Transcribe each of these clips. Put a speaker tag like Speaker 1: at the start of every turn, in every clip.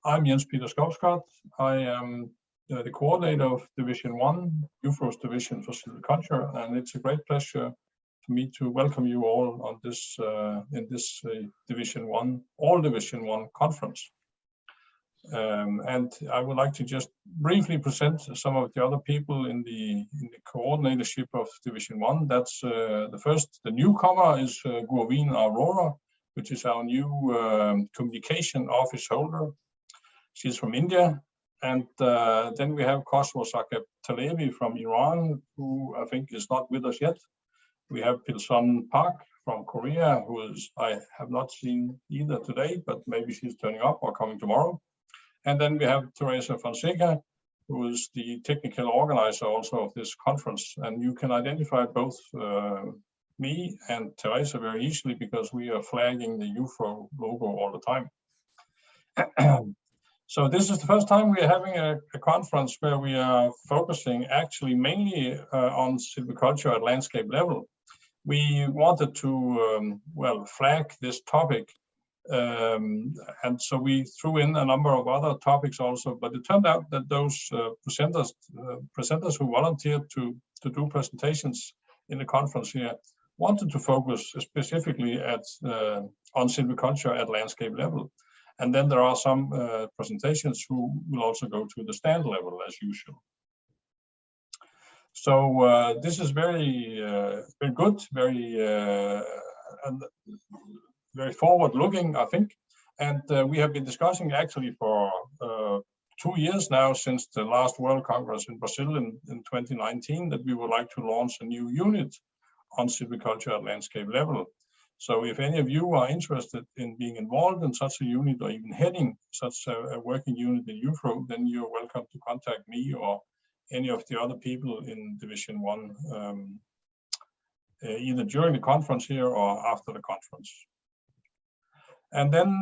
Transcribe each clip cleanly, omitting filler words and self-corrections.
Speaker 1: I'm Jens Peter Skovsgaard. I am the coordinator of Division 1, IUFRO's Division for Silviculture, and it's a great pleasure for me to welcome you all on this in this Division 1, all Division 1 conference. And I would like to just briefly present some of the other people in the coordinatorship of Division 1. That's the newcomer is Guovin Aurora, which is our new communication office holder. She's from India. And then we have Khosrow Sakeb-Talevi from Iran, who I think is not with us yet. We have Pilson Park from Korea, who I have not seen either today, but maybe she's turning up or coming tomorrow. And then we have Teresa Fonseca, who is the technical organizer also of this conference. And you can identify both me and Teresa very easily because we are flagging the IUFRO logo all the time. So this is the first time we are having a conference where we are focusing actually mainly on silviculture at landscape level. We wanted to, flag this topic. And so we threw in a number of other topics also, but it turned out that those presenters who volunteered to do presentations in the conference here wanted to focus specifically on silviculture at landscape level. And then there are some presentations who will also go to the stand level as usual. So this is very good, very forward-looking, I think. And we have been discussing actually for 2 years now since the last World Congress in Brazil in 2019 that we would like to launch a new unit on silviculture at landscape level. So if any of you are interested in being involved in such a unit or even heading such a working unit in IUFRO, then you're welcome to contact me or any of the other people in Division 1, either during the conference here or after the conference. And then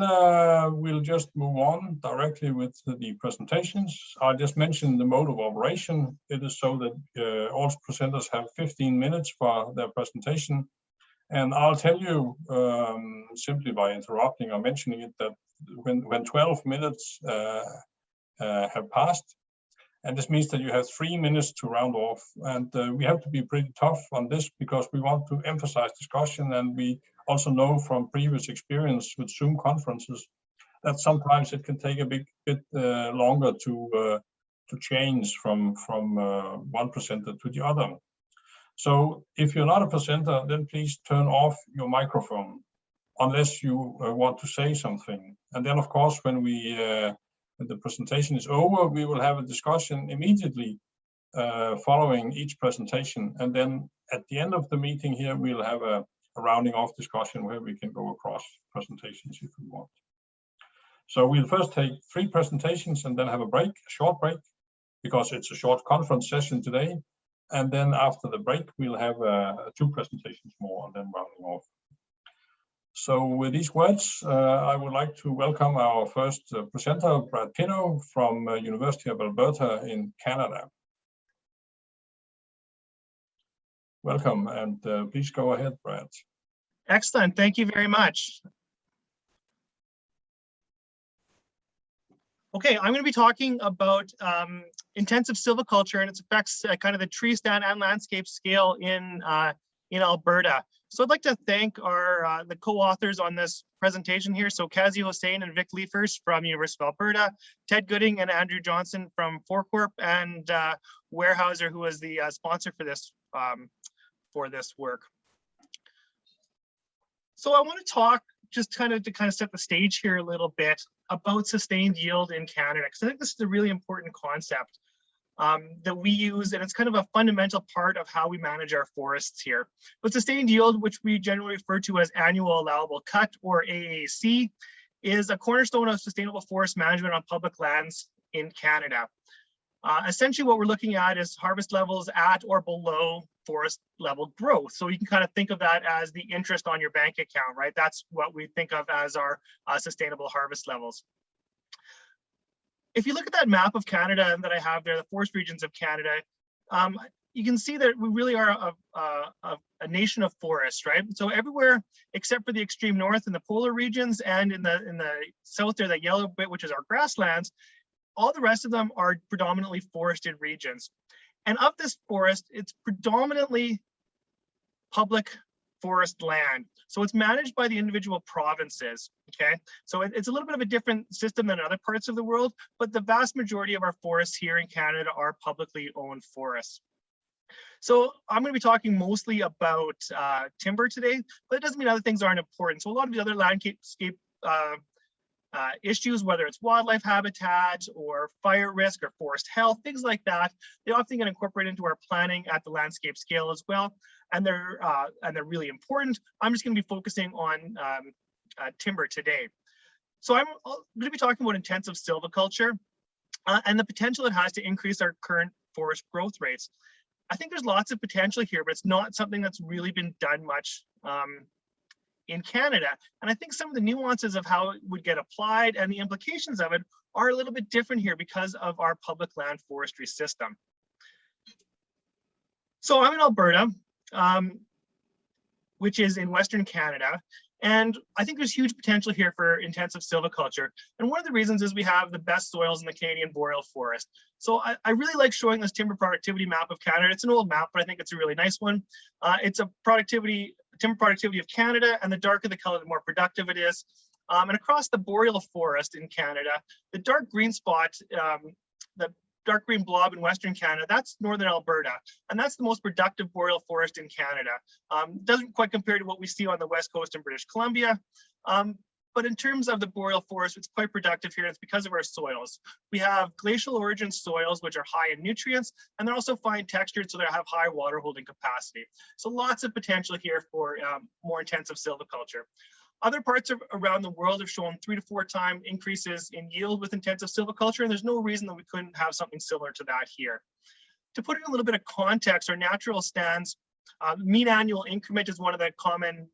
Speaker 1: we'll just move on directly with the presentations. I just mentioned the mode of operation. It is so that all presenters have 15 minutes for their presentation. And I'll tell you simply by interrupting or mentioning it that when 12 minutes have passed, and this means that you have 3 minutes to round off. And we have to be pretty tough on this because we want to emphasize discussion. And we also know from previous experience with Zoom conferences that sometimes it can take a bit longer to change from one presenter to the other. So if you're not a presenter, then please turn off your microphone unless you want to say something. And then, of course, when the presentation is over, we will have a discussion immediately following each presentation. And then at the end of the meeting here, we'll have a rounding off discussion where we can go across presentations if we want. So we'll first take 3 presentations and then have a break, a short break, because it's a short conference session today. And then after the break, we'll have 2 presentations more and then rounding off. So with these words, I would like to welcome our first presenter, Brad Pinno from University of Alberta in Canada. Welcome, and please go ahead, Brad.
Speaker 2: Excellent, thank you very much. Okay, I'm going to be talking about intensive silviculture and its effects at kind of the tree stand and landscape scale in Alberta. So I'd like to thank our the co-authors on this presentation here. So Kazi Hossain and Vic Liefers from University of Alberta, Ted Gooding and Andrew Johnson from Forcorp, and Weyerhaeuser, who was the sponsor for this work. So I want to talk just kind of to set the stage here a little bit about sustained yield in Canada, because I think this is a really important concept that we use, and it's kind of a fundamental part of how we manage our forests here. But sustained yield, which we generally refer to as annual allowable cut, or AAC, is a cornerstone of sustainable forest management on public lands in Canada. Essentially what we're looking at is harvest levels at or below forest level growth. So you can kind of think of that as the interest on your bank account, right? That's what we think of as our sustainable harvest levels. If you look at that map of Canada that I have there, the forest regions of Canada, you can see that we really are a nation of forests, right? So everywhere except for the extreme north in the polar regions and in the south there, that yellow bit, which is our grasslands, all the rest of them are predominantly forested regions. And of this forest, it's predominantly public forest land. So it's managed by the individual provinces, okay? So it's a little bit of a different system than other parts of the world, but the vast majority of our forests here in Canada are publicly owned forests. So I'm going to be talking mostly about timber today, but it doesn't mean other things aren't important. So a lot of the other landscape issues, whether it's wildlife habitat or fire risk or forest health, things like that, they often get incorporated into our planning at the landscape scale as well, and they're really important. I'm just going to be focusing on timber today. So I'm going to be talking about intensive silviculture and the potential it has to increase our current forest growth rates. I think there's lots of potential here, but it's not something that's really been done much in Canada. And I think some of the nuances of how it would get applied and the implications of it are a little bit different here because of our public land forestry system. So I'm in Alberta, which is in Western Canada. And I think there's huge potential here for intensive silviculture. And one of the reasons is we have the best soils in the Canadian boreal forest. So I really like showing this timber productivity map of Canada. It's an old map, but I think it's a really nice one. It's a timber productivity of Canada, and the darker the color, the more productive it is. And across the boreal forest in Canada, the dark green spot, the dark green blob in Western Canada, that's Northern Alberta. And that's the most productive boreal forest in Canada. Doesn't quite compare to what we see on the West Coast in British Columbia. But in terms of the boreal forest, it's quite productive here. It's because of our soils. We have glacial origin soils, which are high in nutrients, and they're also fine textured, so they have high water holding capacity. So lots of potential here for more intensive silviculture. Other parts around the world have shown 3 to 4 times increases in yield with intensive silviculture, and there's no reason that we couldn't have something similar to that here. To put it in a little bit of context, our natural stands, mean annual increment is one of the common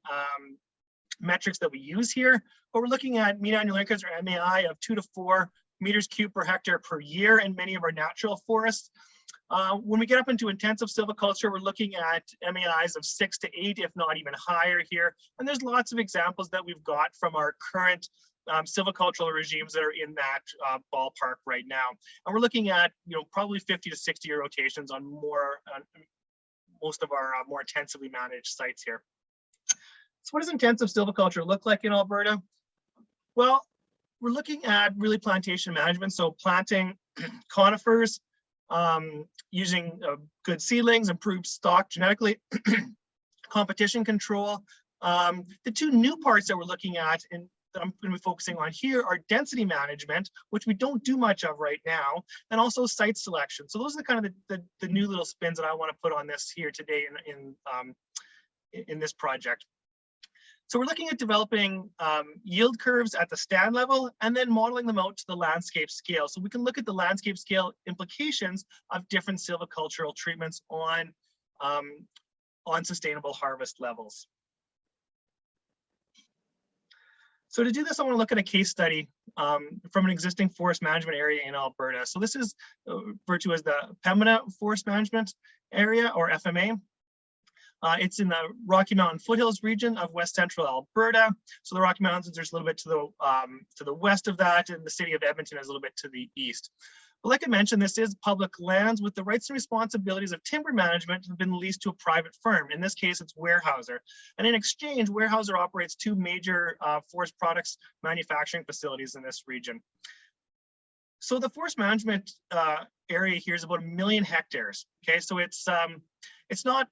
Speaker 2: metrics that we use here, but we're looking at mean annual increments, or MAI, of 2 to 4 meters cubed per hectare per year in many of our natural forests. When we get up into intensive silviculture, we're looking at MAIs of 6 to 8, if not even higher here. And there's lots of examples that we've got from our current silvicultural regimes that are in that ballpark right now. And we're looking at, probably 50 to 60 year rotations on most of our more intensively managed sites here. So what does intensive silviculture look like in Alberta? Well, we're looking at really plantation management. So planting conifers, using good seedlings, improved stock genetically, competition control. The 2 new parts that we're looking at and that I'm going to be focusing on here are density management, which we don't do much of right now, and also site selection. So those are kind of the new little spins that I want to put on this here today in this project. So we're looking at developing yield curves at the stand level and then modeling them out to the landscape scale. So we can look at the landscape scale implications of different silvicultural treatments on sustainable harvest levels. So to do this, I want to look at a case study from an existing forest management area in Alberta. So this is referred to as the Pembina Forest Management Area, or FMA. It's in the Rocky Mountain foothills region of West Central Alberta. So the Rocky Mountains, there's a little bit to the west of that, and the city of Edmonton is a little bit to the east. But like I mentioned, this is public lands with the rights and responsibilities of timber management have been leased to a private firm. In this case, it's Weyerhaeuser. And in exchange, Weyerhaeuser operates 2 major forest products manufacturing facilities in this region. So the forest management area here is about 1 million hectares. Okay, so it's not.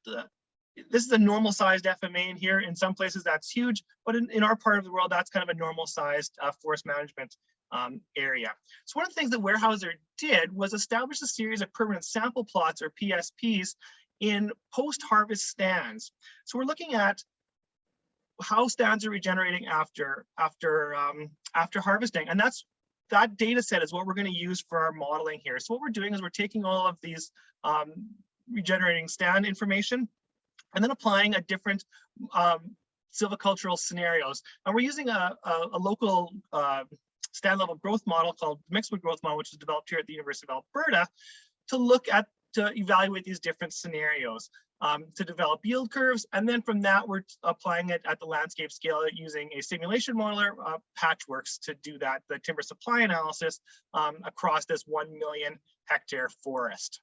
Speaker 2: This is a normal sized FMA in here. In some places that's huge, but in our part of the world, that's kind of a normal sized forest management area. So one of the things that Weyerhaeuser did was establish a series of permanent sample plots, or PSPs, in post-harvest stands. So we're looking at how stands are regenerating after harvesting, and that data set is what we're going to use for our modeling here. So what we're doing is we're taking all of these regenerating stand information and then applying a different silvicultural scenarios. And we're using a local stand level growth model called mixed wood growth model, which is developed here at the University of Alberta, to to evaluate these different scenarios, to develop yield curves. And then from that, we're applying it at the landscape scale using a simulation modeler, Patchworks, to do that, the timber supply analysis across this 1 million hectare forest.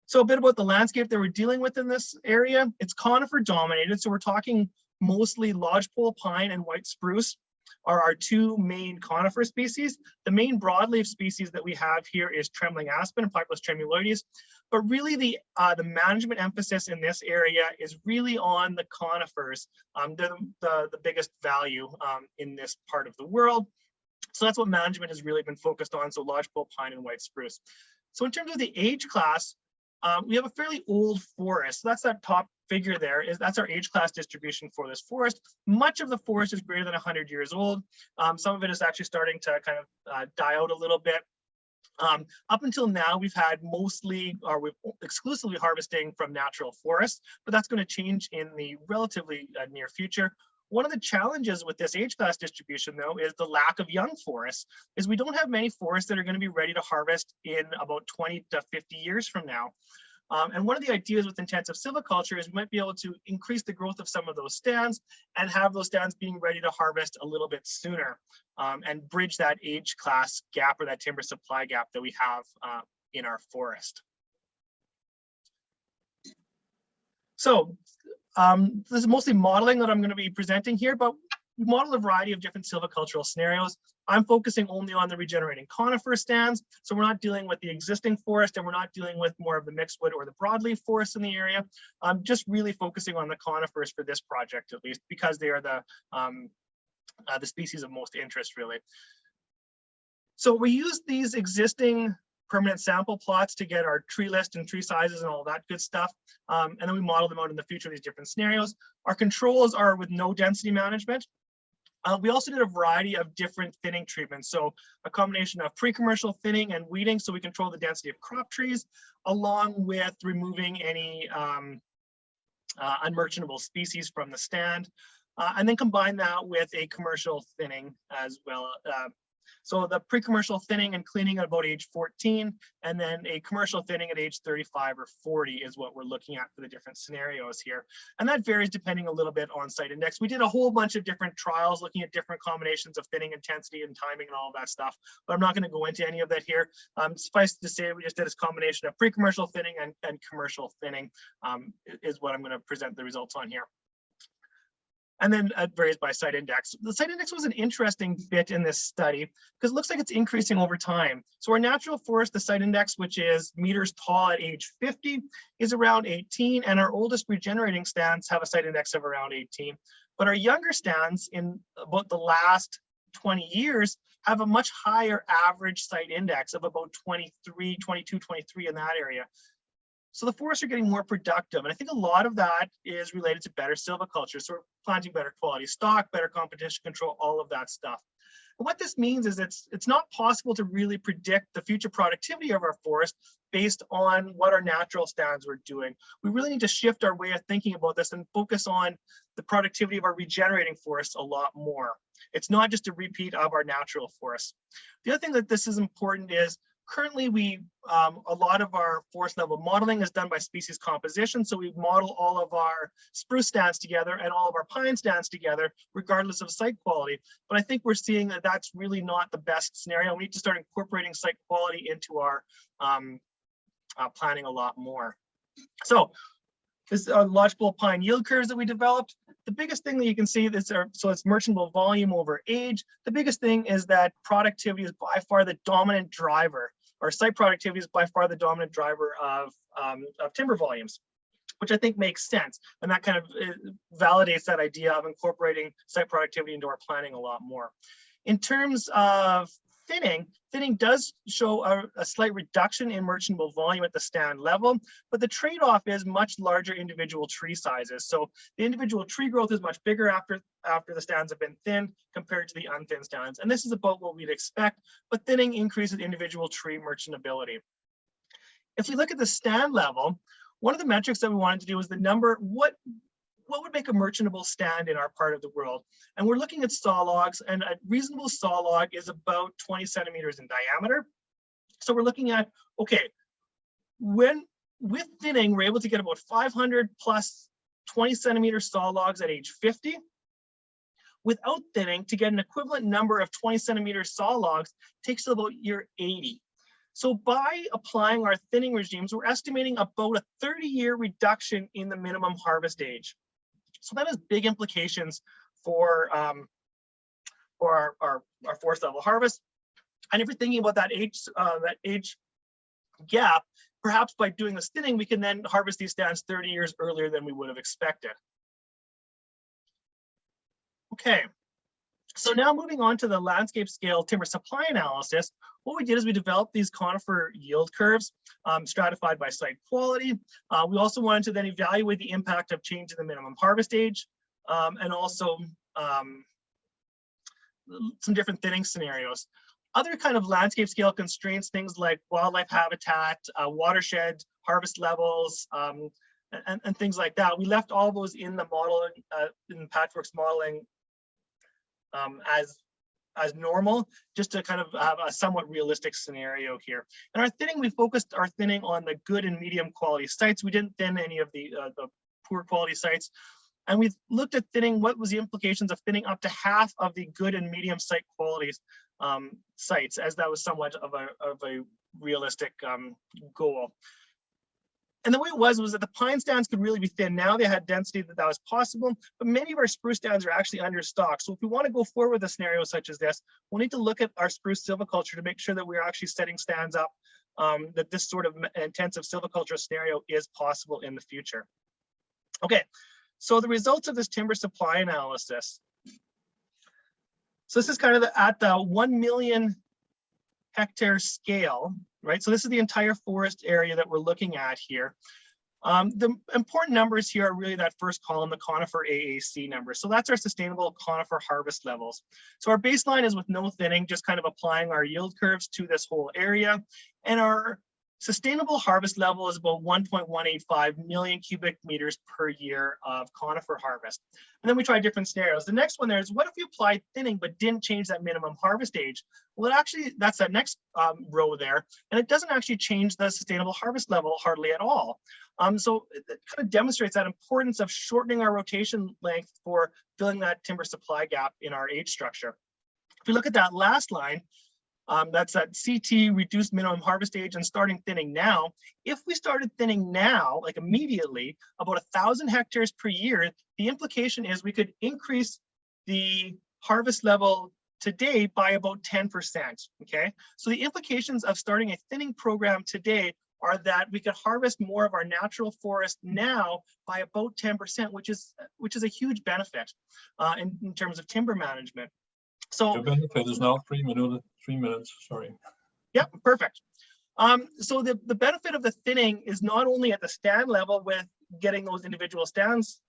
Speaker 2: So a bit about the landscape that we're dealing with in this area. It's conifer dominated. So we're talking mostly lodgepole pine and white spruce are our two main conifer species. The main broadleaf species that we have here is trembling aspen and Pipus tremuloides. But really the management emphasis in this area is really on the conifers. They're the biggest value in this part of the world. So that's what management has really been focused on. So lodgepole pine and white spruce. So in terms of the age class, we have a fairly old forest. So that's that top figure there. That's our age class distribution for this forest. Much of the forest is greater than 100 years old. Some of it is actually starting to kind of die out a little bit. Up until now, we've exclusively harvesting from natural forests, but that's going to change in the relatively near future. One of the challenges with this age class distribution, though, is the lack of young forests, is we don't have many forests that are going to be ready to harvest in about 20 to 50 years from now. And one of the ideas with intensive silviculture is we might be able to increase the growth of some of those stands and have those stands being ready to harvest a little bit sooner and bridge that age class gap or that timber supply gap that we have in our forest. So this is mostly modeling that I'm going to be presenting here, but we model a variety of different silvicultural scenarios. I'm focusing only on the regenerating conifer stands. So we're not dealing with the existing forest and we're not dealing with more of the mixed wood or the broadleaf forest in the area. I'm just really focusing on the conifers for this project, at least, because they are the species of most interest, really. So we use these existing permanent sample plots to get our tree list and tree sizes and all that good stuff. And then we model them out in the future, these different scenarios. Our controls are with no density management. We also did a variety of different thinning treatments. So a combination of pre-commercial thinning and weeding, so we control the density of crop trees, along with removing any unmerchantable species from the stand, and then combine that with a commercial thinning as well. So the pre-commercial thinning and cleaning at about age 14, and then a commercial thinning at age 35 or 40 is what we're looking at for the different scenarios here. And that varies depending a little bit on site index. We did a whole bunch of different trials looking at different combinations of thinning intensity and timing and all of that stuff, but I'm not going to go into any of that here. Suffice to say, we just did this combination of pre-commercial thinning and commercial thinning is what I'm going to present the results on here. And then it varies by site index. The site index was an interesting bit in this study because it looks like it's increasing over time. So our natural forest, the site index, which is meters tall at age 50, is around 18, and our oldest regenerating stands have a site index of around 18. But our younger stands in about the last 20 years have a much higher average site index of about 23, 22, 23 in that area. So the forests are getting more productive. And I think a lot of that is related to better silviculture. So we're planting better quality stock, better competition control, all of that stuff. And what this means is it's not possible to really predict the future productivity of our forest based on what our natural stands were doing. We really need to shift our way of thinking about this and focus on the productivity of our regenerating forests a lot more. It's not just a repeat of our natural forests. The other thing that this is important is currently, a lot of our forest level modeling is done by species composition. So we model all of our spruce stands together and all of our pine stands together, regardless of site quality. But I think we're seeing that that's really not the best scenario. We need to start incorporating site quality into our planning a lot more. So this lodgepole pine yield curves that we developed. The biggest thing that you can see is so it's merchantable volume over age. The biggest thing is that productivity is by far the dominant driver, or site productivity is by far the dominant driver of timber volumes, which I think makes sense. And that kind of validates that idea of incorporating site productivity into our planning a lot more. In terms of thinning does show a slight reduction in merchantable volume at the stand level, but the trade-off is much larger individual tree sizes. So the individual tree growth is much bigger after the stands have been thinned compared to the unthinned stands. And this is about what we'd expect, but thinning increases individual tree merchantability. If we look at the stand level, one of the metrics that we wanted to do was the number, what would make a merchantable stand in our part of the world? And we're looking at saw logs, and a reasonable saw log is about 20 centimeters in diameter. So we're looking at, okay, when with thinning, we're able to get about 500 plus 20 centimeter saw logs at age 50. Without thinning, to get an equivalent number of 20 centimeter saw logs takes about year 80. So by applying our thinning regimes, we're estimating about a 30-year reduction in the minimum harvest age. So that has big implications for our forest level harvest. And if you're thinking about that age gap, perhaps by doing this thinning, we can then harvest these stands 30 years earlier than we would have expected. Okay, so now moving on to the landscape scale timber supply analysis, what we did is we developed these conifer yield curves stratified by site quality. We also wanted to then evaluate the impact of change in the minimum harvest age and also some different thinning scenarios. Other kind of landscape scale constraints, things like wildlife habitat, watershed, harvest levels, and things like that. We left all those in the model, in Patchwork's modeling as normal, just to kind of have a somewhat realistic scenario here. And our thinning, we focused our thinning on the good and medium quality sites. We didn't thin any of the poor quality sites. And we've looked at thinning, what was the implications of thinning up to half of the good and medium site qualities sites, as that was somewhat of a realistic goal. And the way it was that the pine stands could really be thin. Now they had density that was possible, but many of our spruce stands are actually under stock. So if we want to go forward with a scenario such as this, we'll need to look at our spruce silviculture to make sure that we're actually setting stands up, that this sort of intensive silviculture scenario is possible in the future. Okay, so the results of this timber supply analysis. So this is kind of at the 1 million hectare scale, right? So this is the entire forest area that we're looking at here. The important numbers here are really that first column, the conifer AAC number. So that's our sustainable conifer harvest levels. So our baseline is with no thinning, just kind of applying our yield curves to this whole area. And our sustainable harvest level is about 1.185 million cubic meters per year of conifer harvest. And then we try different scenarios. The next one there is, what if we applied thinning but didn't change that minimum harvest age? Well, actually, that's that next row there, and it doesn't actually change the sustainable harvest level hardly at all. So it kind of demonstrates that importance of shortening our rotation length for filling that timber supply gap in our age structure. If we look at that last line, that's that CT reduced minimum harvest age and starting thinning now. If we started thinning now, like immediately, about 1,000 hectares per year, the implication is we could increase the harvest level today by about 10%, okay? So the implications of starting a thinning program today are that we could harvest more of our natural forest now by about 10%, which is a huge benefit in terms of timber management. So
Speaker 1: the benefit is now 3 minutes, sorry.
Speaker 2: Yep, perfect. So the benefit of the thinning is not only at the stand level with getting those individual stands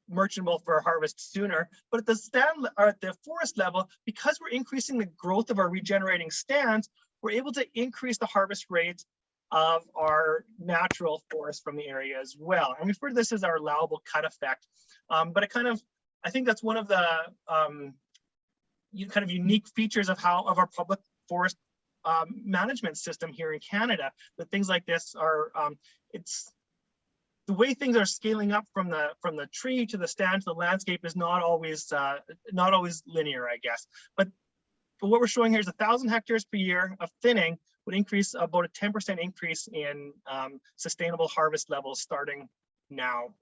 Speaker 2: merchantable for harvest sooner, but at the stand or at the forest level, because we're increasing the growth of our regenerating stands, we're able to increase the harvest rates of our natural forest from the area as well. And we refer to this as our allowable cut effect. But it kind of, I think that's one of the kind of unique features of our public forest management system here in Canada. That things like this are, it's the way things are scaling up from the tree to the stand to the landscape is not always linear, I guess. But what we're showing here is 1,000 hectares per year of thinning would increase about a 10% increase in sustainable harvest levels starting now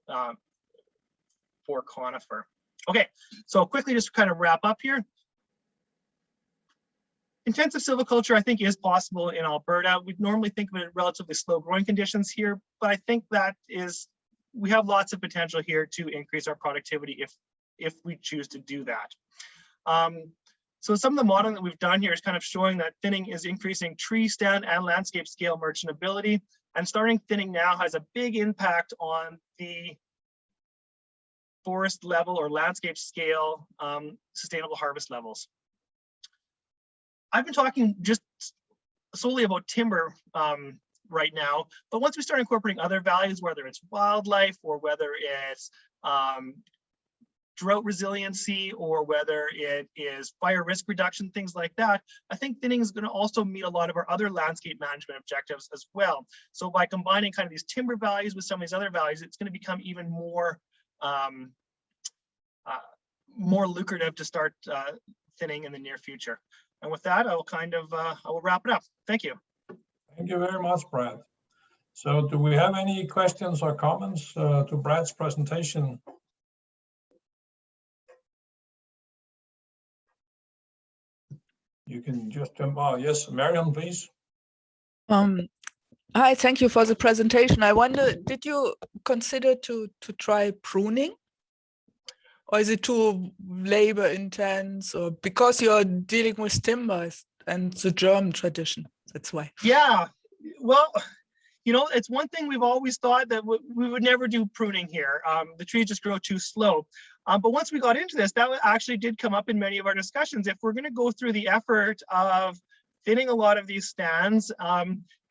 Speaker 2: for conifer. Okay, so quickly just kind of wrap up here. Intensive silviculture, I think, is possible in Alberta. We normally think of it relatively slow growing conditions here, but I think that we have lots of potential here to increase our productivity if we choose to do that. So some of the modeling that we've done here is kind of showing that thinning is increasing tree, stand, and landscape scale merchantability, and starting thinning now has a big impact on the forest level or landscape scale sustainable harvest levels. I've been talking just solely about timber right now, but once we start incorporating other values, whether it's wildlife or whether it's drought resiliency or whether it is fire risk reduction, things like that, I think thinning is going to also meet a lot of our other landscape management objectives as well. So by combining kind of these timber values with some of these other values, it's going to become even more more lucrative to start thinning in the near future. And with that, I will wrap it up. Thank you.
Speaker 1: Thank you very much, Brad. So do we have any questions or comments to Brad's presentation? You can just jump on. Yes, Marion, please.
Speaker 3: Hi, thank you for the presentation. I wonder, did you consider to try pruning? Or is it too labor intense, or because you're dealing with timber and the German tradition? That's why.
Speaker 2: Yeah, well, you know, it's one thing we've always thought that we would never do pruning here. The trees just grow too slow. But once we got into this, that actually did come up in many of our discussions. If we're going to go through the effort of thinning a lot of these stands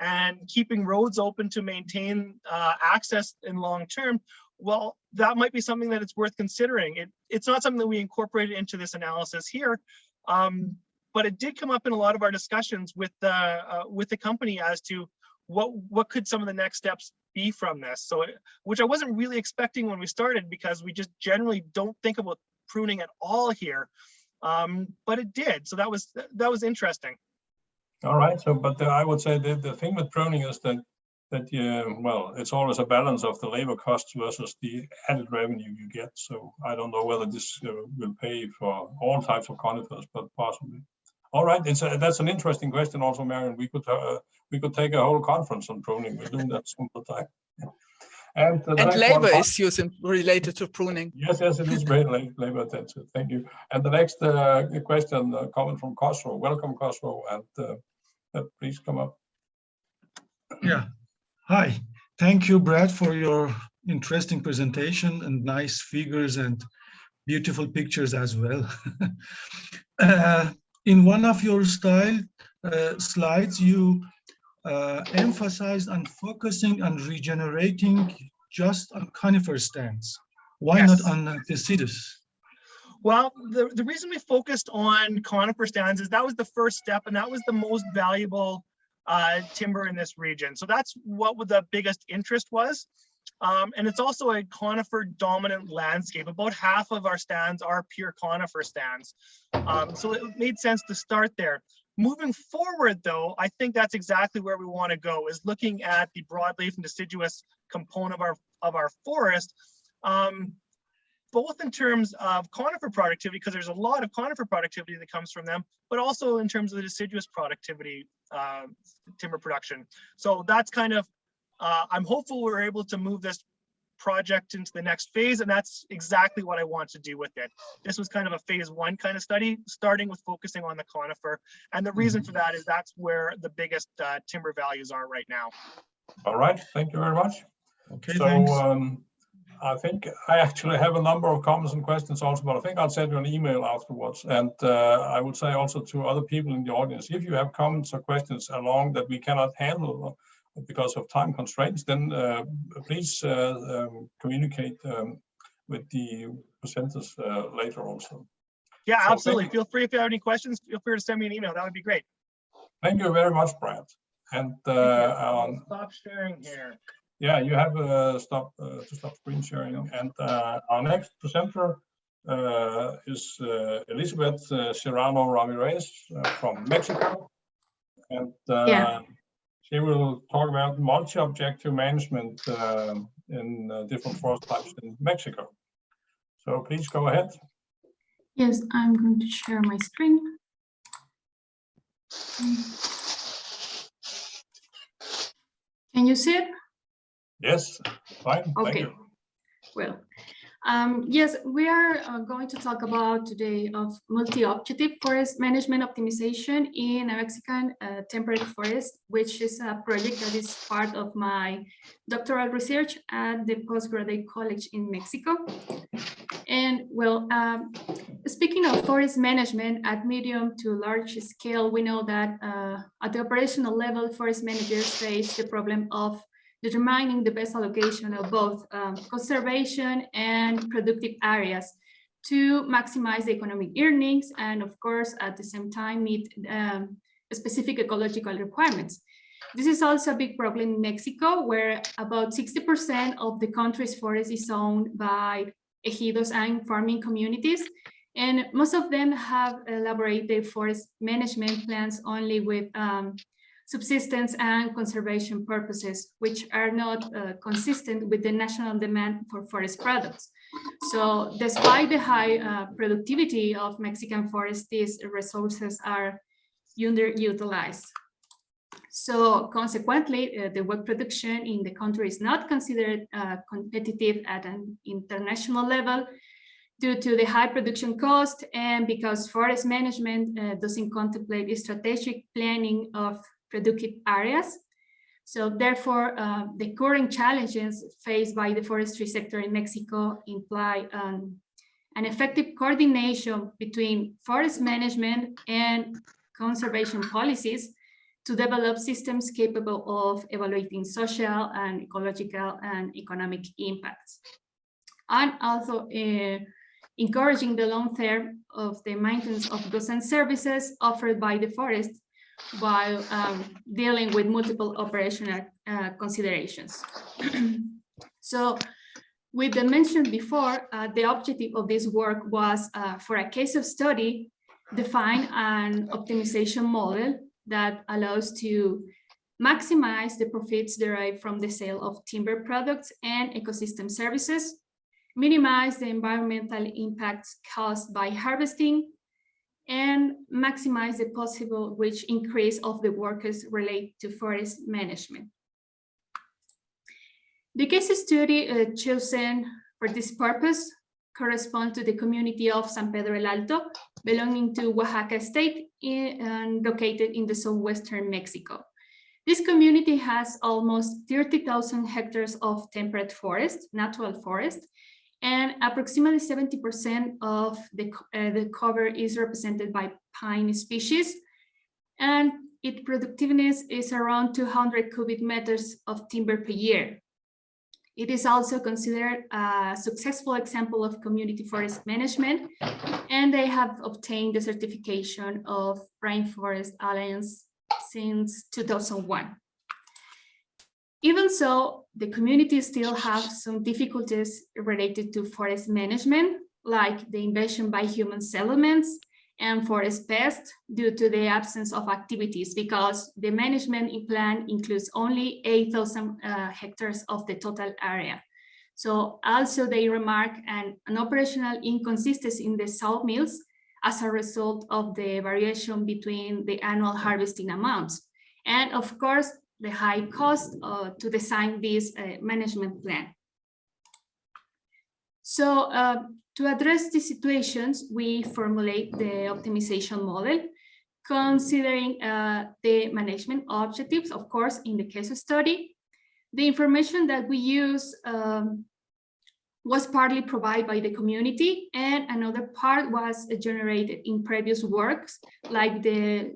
Speaker 2: and keeping roads open to maintain access in long term, well, that might be something that it's worth considering. It's not something that we incorporated into this analysis here, but it did come up in a lot of our discussions with the company as to what could some of the next steps be from this. So, which I wasn't really expecting when we started, because we just generally don't think about pruning at all here, but it did. So that was interesting.
Speaker 1: All right. So, but I would say the thing with pruning is that well, it's always a balance of the labor costs versus the added revenue you get. So I don't know whether this will pay for all types of conifers, but possibly. All right, that's an interesting question also, Marion. We could take a whole conference on pruning. We're doing that some of the time. And
Speaker 3: labor issues related to pruning.
Speaker 1: Yes, it is very labor intensive. Thank you. And the next question coming from Khosrow. Welcome, Khosrow, and please come up.
Speaker 4: Yeah. Hi. Thank you, Brad, for your interesting presentation and nice figures and beautiful pictures as well. In one of your slides, you emphasized on focusing on regenerating just on conifer stands. Why
Speaker 2: Yes.
Speaker 4: not on deciduous?
Speaker 2: Well, the reason we focused on conifer stands is that was the first step, and that was the most valuable timber in this region. So that's what the biggest interest was. And it's also a conifer dominant landscape. About half of our stands are pure conifer stands. So it made sense to start there. Moving forward, though, I think that's exactly where we want to go, is looking at the broadleaf and deciduous component of our forest, both in terms of conifer productivity, because there's a lot of conifer productivity that comes from them, but also in terms of the deciduous productivity, timber production. So that's kind of, I'm hopeful we're able to move this project into the next phase, and that's exactly what I want to do with it. This was kind of a phase one kind of study, starting with focusing on the conifer. And the reason for that is that's where the biggest timber values are right now.
Speaker 1: All right, thank you very much.
Speaker 4: Okay,
Speaker 1: so
Speaker 4: thanks.
Speaker 1: I think I actually have a number of comments and questions also, but I think I'll send you an email afterwards. And I would say also to other people in the audience, if you have comments or questions along that we cannot handle because of time constraints, then please communicate with the presenters later also.
Speaker 2: Yeah,
Speaker 1: So
Speaker 2: absolutely. Feel free, if you have any questions, feel free to send me an email. That would be great.
Speaker 1: Thank you very much, Brad. And
Speaker 2: I'll stop sharing here.
Speaker 1: Yeah, you have to stop screen sharing. And our next presenter is Elizabeth Serrano Ramírez from Mexico. And she will talk about multi-objective management in different forest types in Mexico. So please go ahead.
Speaker 5: Yes, I'm going to share my screen. Can you see it?
Speaker 1: Yes, fine.
Speaker 5: Okay.
Speaker 1: Thank you.
Speaker 5: Well, yes, we are going to talk about today of multi-objective forest management optimization in a Mexican temperate forest, which is a project that is part of my doctoral research at the postgraduate college in Mexico. And well, speaking of forest management at medium to large scale, we know that at the operational level, forest managers face the problem of determining the best allocation of both conservation and productive areas to maximize the economic earnings and, of course, at the same time meet specific ecological requirements. This is also a big problem in Mexico, where about 60% of the country's forest is owned by ejidos and farming communities, and most of them have elaborated their forest management plans only with subsistence and conservation purposes, which are not consistent with the national demand for forest products. So despite the high productivity of Mexican forests, these resources are underutilized. So consequently, the wood production in the country is not considered competitive at an international level due to the high production cost, and because forest management doesn't contemplate the strategic planning of productive areas. So therefore, the current challenges faced by the forestry sector in Mexico imply an effective coordination between forest management and conservation policies to develop systems capable of evaluating social and ecological and economic impacts, and also encouraging the long term of the maintenance of goods and services offered by the forest while dealing with multiple operational considerations. So with the mentioned before, the objective of this work was for a case of study, define an optimization model that allows to maximize the profits derived from the sale of timber products and ecosystem services, minimize the environmental impacts caused by harvesting, and maximize the possible wage increase of the workers related to forest management. The case study chosen for this purpose corresponds to the community of San Pedro el Alto, belonging to Oaxaca state and located in the southwestern Mexico. This community has almost 30,000 hectares of temperate forest, natural forest, and approximately 70% of the cover is represented by pine species, and its productiveness is around 200 cubic meters of timber per year. It is also considered a successful example of community forest management, and they have obtained the certification of Rainforest Alliance since 2001. Even so, the community still have some difficulties related to forest management, like the invasion by human settlements and forest pests due to the absence of activities, because the management plan includes only 8,000 hectares of the total area. So also they remark an operational inconsistency in the sawmills as a result of the variation between the annual harvesting amounts. And of course, the high cost to design this management plan. So to address these situations, we formulate the optimization model, considering the management objectives, of course, in the case study. The information that we use was partly provided by the community, and another part was generated in previous works, like the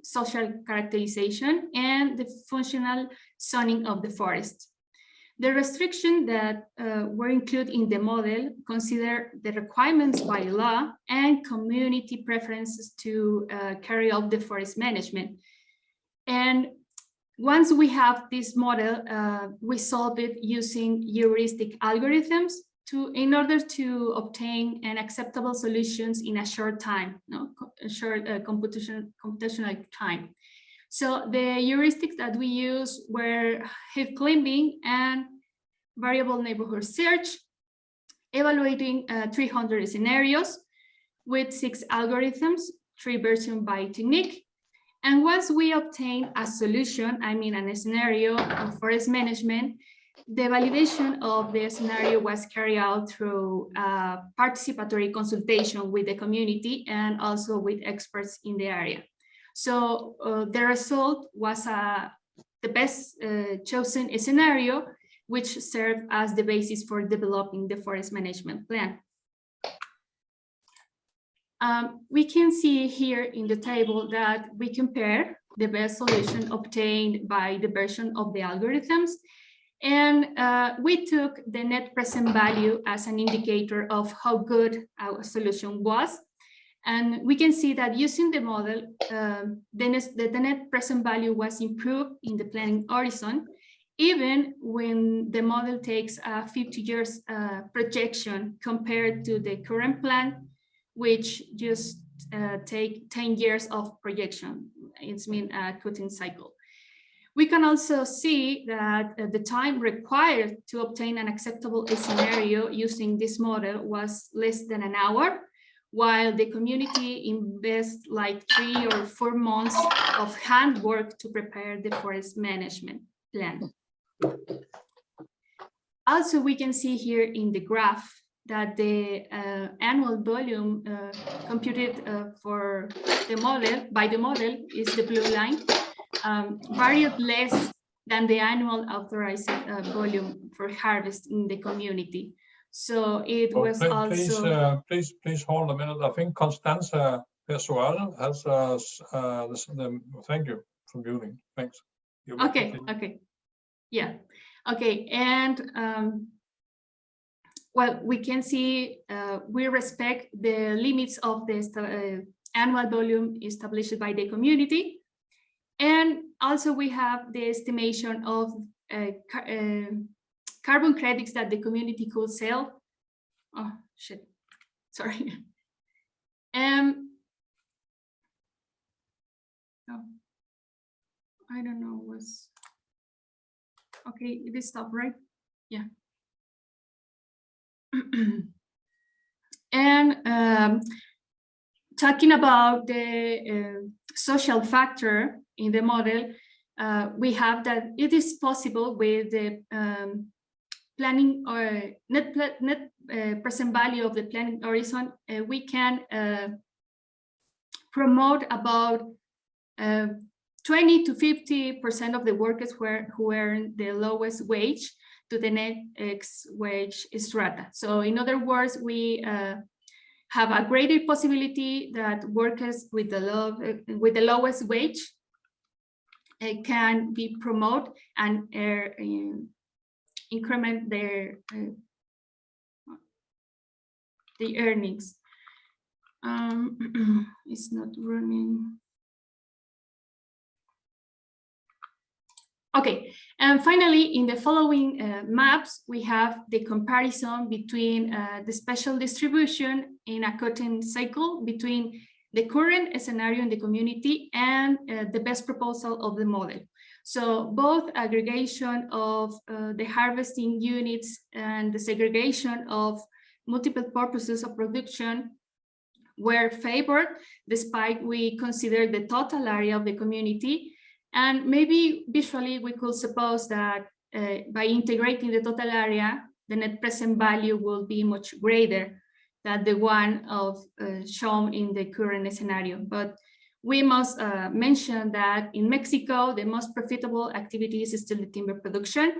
Speaker 5: social characterization and the functional zoning of the forest. The restrictions that were included in the model consider the requirements by law and community preferences to carry out the forest management. And once we have this model, we solve it using heuristic algorithms in order to obtain an acceptable solutions in a short time, short computational time. So the heuristics that we use were heath climbing and variable neighborhood search, evaluating 300 scenarios with 6 algorithms, 3 versions by technique. And once we obtain a solution, a scenario of forest management, the validation of the scenario was carried out through participatory consultation with the community and also with experts in the area. So the result was the best chosen scenario, which served as the basis for developing the forest management plan. We can see here in the table that we compare the best solution obtained by the version of the algorithms And we took the net present value as an indicator of how good our solution was. And we can see that using the model, the net present value was improved in the planning horizon, even when the model takes a 50 years projection compared to the current plan, which just take 10 years of projection. It's mean a cutting cycle. We can also see that the time required to obtain an acceptable scenario using this model was less than an hour, while the community invests like 3 or 4 months of handwork to prepare the forest management plan. Also, we can see here in the graph that the annual volume computed for the model, by the model, is the blue line, varied less than the annual authorized volume for harvest in the community. So it was also...
Speaker 1: Please hold a minute. I think Constanza Persual has thank you for muting. Thanks.
Speaker 5: Okay. Yeah. Okay. And well, we can see we respect the limits of the annual volume established by the community. And also we have the estimation of carbon credits that the community could sell. Oh, shit, sorry. Oh, I don't know what's, okay, it is stop, right? Yeah. And talking about the social factor in the model, we have that it is possible with the planning or net present value of the planning horizon, we can promote about 20 to 50% of the workers who earn the lowest wage to the next wage strata. So in other words, we have a greater possibility that workers with the lowest wage can be promoted and increment their the earnings. It's not running. Okay, and finally, in the following maps, we have the comparison between the special distribution in a cutting cycle between the current scenario in the community and the best proposal of the model. So both aggregation of the harvesting units and the segregation of multiple purposes of production were favored, despite we consider the total area of the community. And maybe visually we could suppose that by integrating the total area, the net present value will be much greater than the one of shown in the current scenario. But we must mention that in Mexico, the most profitable activity is still the timber production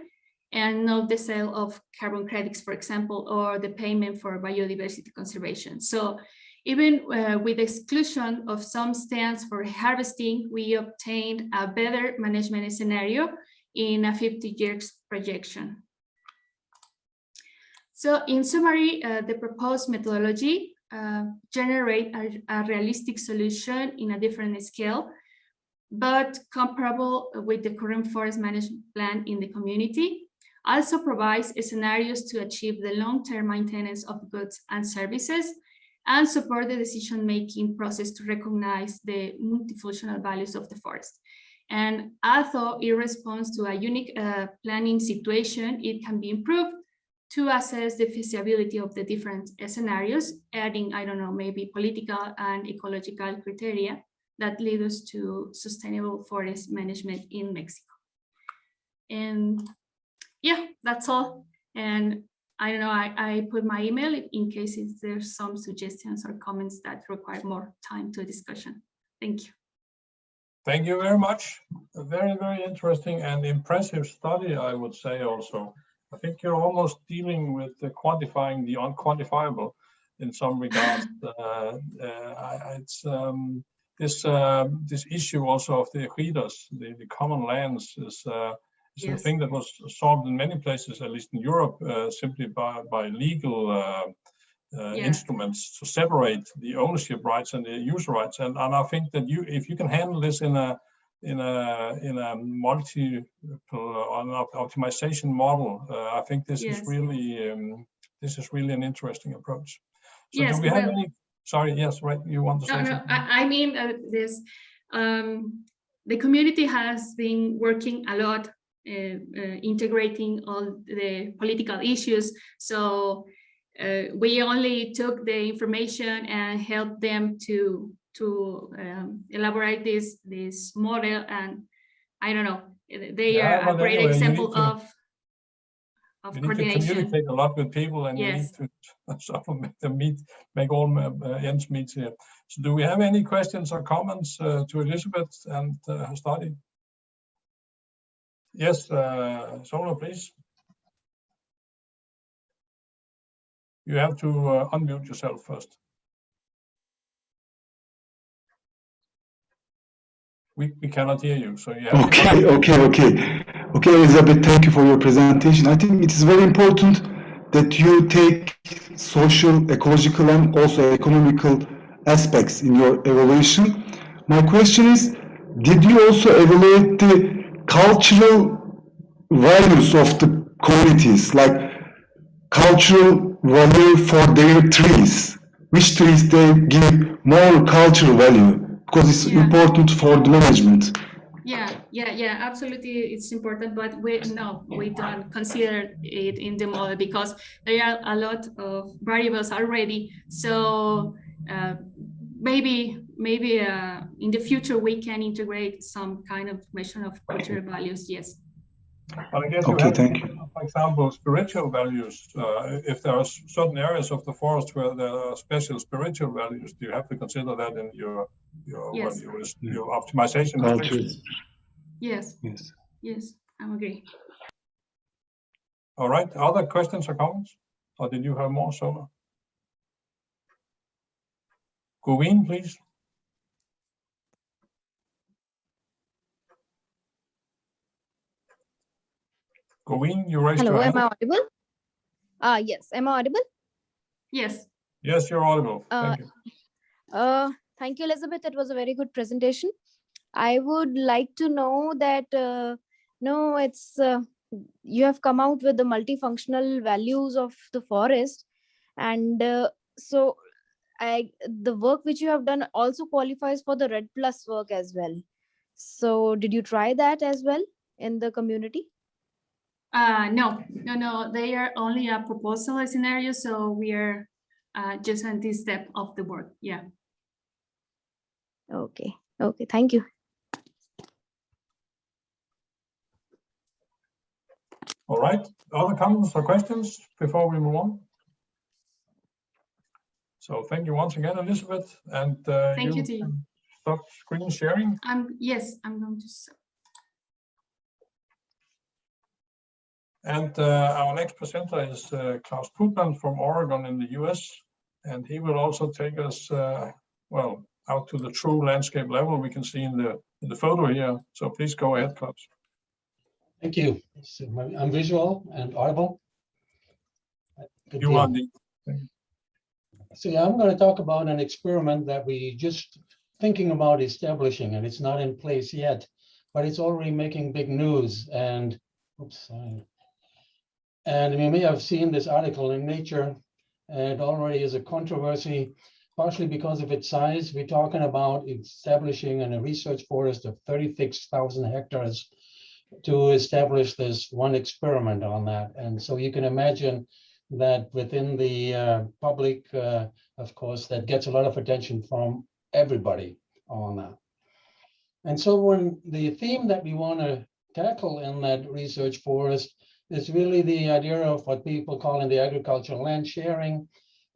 Speaker 5: and not the sale of carbon credits, for example, or the payment for biodiversity conservation. So even with exclusion of some stands for harvesting, we obtained a better management scenario in a 50 years projection. So in summary, the proposed methodology generate a realistic solution in a different scale, but comparable with the current forest management plan in the community. Also provides scenarios to achieve the long-term maintenance of goods and services and support the decision-making process to recognize the multifunctional values of the forest. And although it responds to a unique planning situation, it can be improved to assess the feasibility of the different scenarios, adding, I don't know, maybe political and ecological criteria that lead us to sustainable forest management in Mexico. And yeah, that's all. And I don't know, I put my email in case if there's some suggestions or comments that require more time to discussion. Thank you.
Speaker 1: Thank you very much. A very, very interesting and impressive study, I would say also. I think you're almost dealing with quantifying the unquantifiable in some regards. This issue also of the ejidos, the common lands, is It's a thing that was solved in many places, at least in Europe, simply by legal instruments to separate the ownership rights and the user rights. And I think that if you can handle this in a multiple optimization model, I think this is really an interesting approach. So do we have any? Sorry, yes, right. You want to say something?
Speaker 5: I mean, the community has been working a lot, integrating all the political issues. So we only took the information and helped them to elaborate this model, and I don't know, they are a great example of coordination.
Speaker 1: You need to communicate a lot with people, and you need to sort of make all ends meet here. So do we have any questions or comments to Elizabeth and her study? Yes, Solo, please. You have to unmute yourself first. We cannot hear you, so you have
Speaker 6: Okay, Elizabeth, thank you for your presentation. I think it is very important that you take social, ecological, and also economical aspects in your evaluation. My question is, did you also evaluate the cultural values of the communities, like cultural value for their trees? Which trees they give more cultural value? Because it's important for the management.
Speaker 5: Yeah, absolutely, it's important, but we don't consider it in the model because there are a lot of variables already. So maybe in the future we can integrate some kind of measure of cultural values. Yes.
Speaker 1: But I guess you have, for example, spiritual values. If there are certain areas of the forest where there are special spiritual values, do you have to consider that in your optimization restrictions?
Speaker 5: Yes, I agree.
Speaker 1: All right, other questions or comments? Or did you have more, Sola? Goveen, please. Goveen, you raised your hand.
Speaker 7: Hello, am I audible? Yes, am I audible?
Speaker 5: Yes.
Speaker 1: Yes, you're audible. Thank you.
Speaker 7: Thank you, Elizabeth. It was a very good presentation. I would like to know that, you have come out with the multifunctional values of the forest. And so the work which you have done also qualifies for the Red Plus work as well. So did you try that as well in the community?
Speaker 5: No, they are only a proposal scenario, so we are just on this step of the work. Yeah.
Speaker 7: Okay, thank you.
Speaker 1: All right, other comments or questions before we move on? So thank you once again, Elizabeth, and
Speaker 5: thank you to you.
Speaker 1: Stop screen sharing.
Speaker 5: Yes, I'm going to stop.
Speaker 1: And our next presenter is Klaus Putnam from Oregon in the US, and he will also take us out to the true landscape level we can see in the photo here. So please go ahead, Klaus.
Speaker 8: Thank you. So I'm visual and audible. Good
Speaker 1: you
Speaker 8: deal.
Speaker 1: are the.
Speaker 8: So yeah, I'm going to talk about an experiment that we just thinking about establishing, and it's not in place yet, but it's already making big news. And and you may have seen this article in Nature, and it already is a controversy, partially because of its size. We're talking about establishing a research forest of 36,000 hectares to establish this one experiment on that. And so you can imagine that within the public, of course, that gets a lot of attention from everybody on that. And so when the theme that we want to tackle in that research forest is really the idea of what people call in the agricultural land sharing.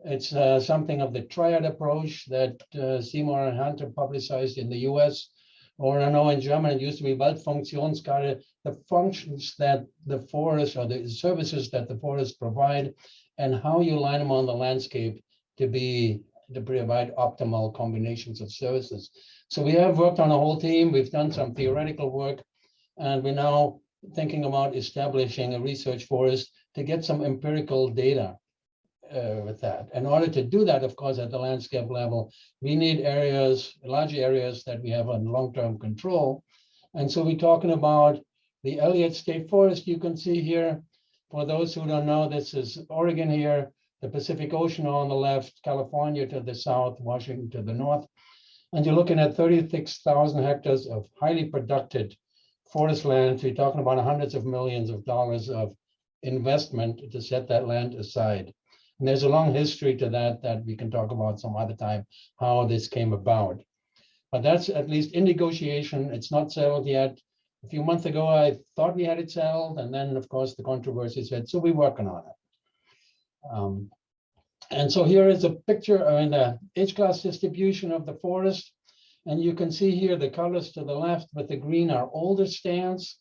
Speaker 8: It's something of the triad approach that Seymour and Hunter publicized in the US, or I know in German it used to be Waldfunktionskarte, the functions that the forest or the services that the forest provide and how you line them on the landscape to provide optimal combinations of services. So we have worked on a whole team. We've done some theoretical work, and we're now thinking about establishing a research forest to get some empirical data with that. In order to do that, of course, at the landscape level, we need areas, large areas that we have on long-term control. And so we're talking about the Elliott State Forest. You can see here, for those who don't know, this is Oregon here, the Pacific Ocean on the left, California to the south, Washington to the north. And you're looking at 36,000 hectares of highly productive forest land. We're talking about hundreds of millions of dollars of investment to set that land aside. And there's a long history to that we can talk about some other time, how this came about. But that's at least in negotiation. It's not settled yet. A few months ago, I thought we had it settled. And then, of course, the controversy said, so we're working on it. And so here is a picture in the H-class distribution of the forest. And you can see here the colors to the left with the green are older stands.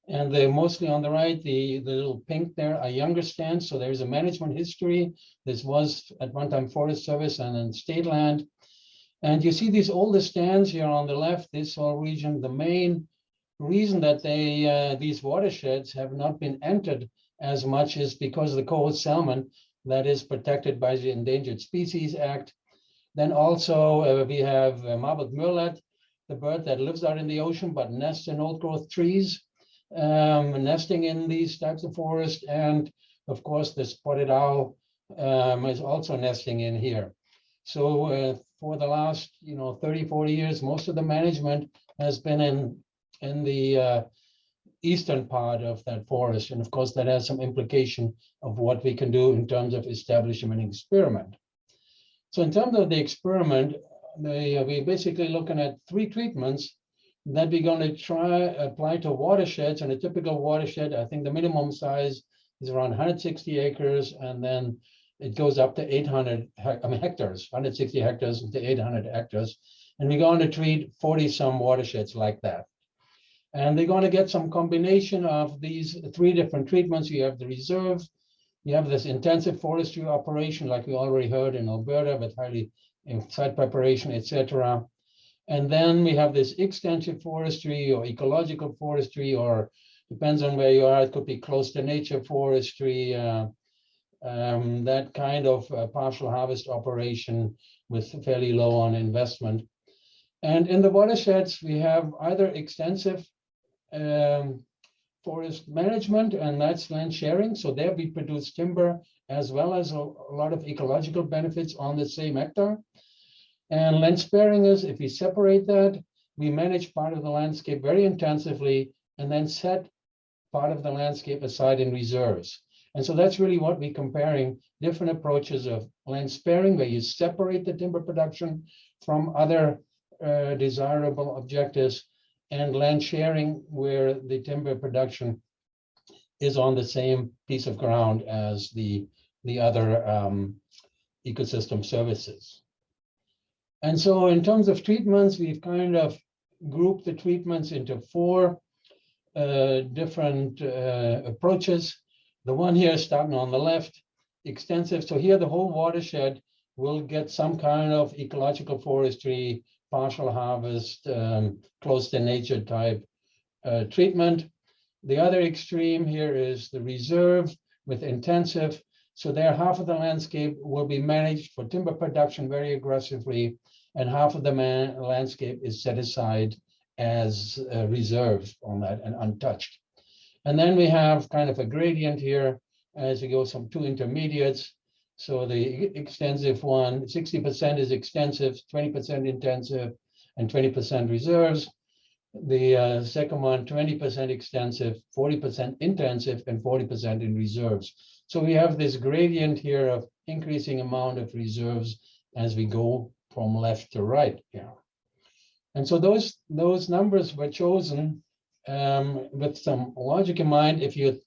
Speaker 8: And they're mostly on the right, the little pink there are younger stands. So there's a management history. This was at one time Forest Service and then state land. And you see these older stands here on the left, this whole region. The main reason that these watersheds have not been entered as much is because of the coho salmon that is protected by the Endangered Species Act. Then also we have marbled murrelet, the bird that lives out in the ocean but nests in old growth trees. Nesting in these types of forests, and of course the spotted owl is also nesting in here. So for the last 30-40 years, most of the management has been in the eastern part of that forest, and of course that has some implication of what we can do in terms of establishing an experiment. So in terms of the experiment, we're basically looking at 3 treatments that we're going to apply to watersheds. And a typical watershed, I think the minimum size is around 160 acres, and then it goes up to 800 hectares, 160 hectares to 800 hectares. And we're going to treat 40 some watersheds like that. And they're going to get some combination of these 3 different treatments. You have the reserve, you have this intensive forestry operation, like we already heard in Alberta, with highly site preparation, etc. And then we have this extensive forestry or ecological forestry, or depends on where you are, it could be close to nature forestry, that kind of partial harvest operation with fairly low on investment. And in the watersheds, we have either extensive forest management, and that's land sharing. So there we produce timber as well as a lot of ecological benefits on the same hectare. And land sparing is, if we separate that, we manage part of the landscape very intensively and then set part of the landscape aside in reserves. And so that's really what we're comparing, different approaches of land sparing, where you separate the timber production from other desirable objectives, and land sharing, where the timber production is on the same piece of ground as the other ecosystem services. And so in terms of treatments, we've kind of grouped the treatments into 4 different approaches. The one here starting on the left, extensive. So here the whole watershed will get some kind of ecological forestry, partial harvest, close to nature type treatment. The other extreme here is the reserve with intensive. So there, half of the landscape will be managed for timber production very aggressively, and half of the landscape is set aside as reserves on that and untouched. And then we have kind of a gradient here as we go some 2 intermediates. So the extensive one, 60% is extensive, 20% intensive, and 20% reserves. The second one, 20% extensive, 40% intensive, and 40% in reserves. So we have this gradient here of increasing amount of reserves as we go from left to right here. And so those numbers were chosen with some logic in mind. If you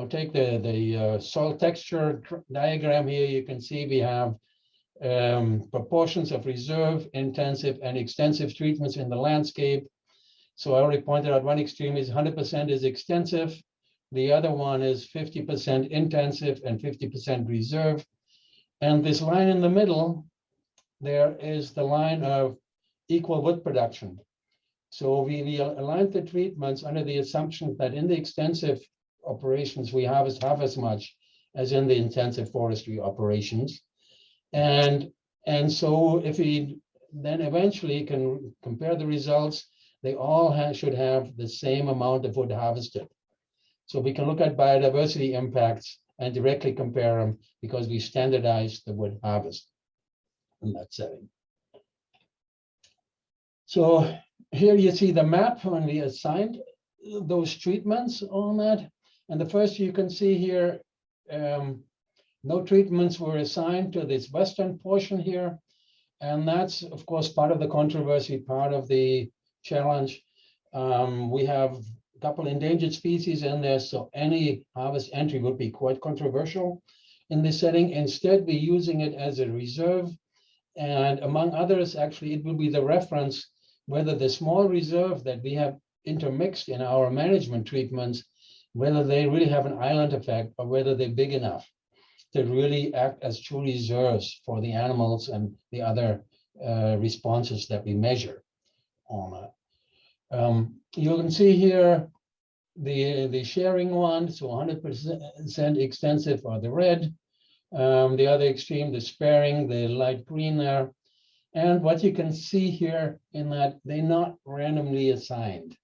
Speaker 8: take the soil texture diagram here, you can see we have proportions of reserve, intensive, and extensive treatments in the landscape. So I already pointed out one extreme is 100% is extensive. The other one is 50% intensive and 50% reserve. And this line in the middle, there is the line of equal wood production. So we aligned the treatments under the assumption that in the extensive operations, we harvest half as much as in the intensive forestry operations. And so if we then eventually can compare the results, they all should have the same amount of wood harvested. So we can look at biodiversity impacts and directly compare them because we standardized the wood harvest in that setting. So here you see the map when we assigned those treatments on that. And the first you can see here, no treatments were assigned to this western portion here. And that's, of course, part of the controversy, part of the challenge. We have a couple endangered species in there, so any harvest entry would be quite controversial in this setting. Instead, we're using it as a reserve. And among others, actually, it will be the reference whether the small reserve that we have intermixed in our management treatments, whether they really have an island effect or whether they're big enough to really act as true reserves for the animals and the other responses that we measure on that. You can see here the sharing one, so 100% extensive are the red, the other extreme, the sparing, the light green there. And what you can see here in that they're not randomly assigned.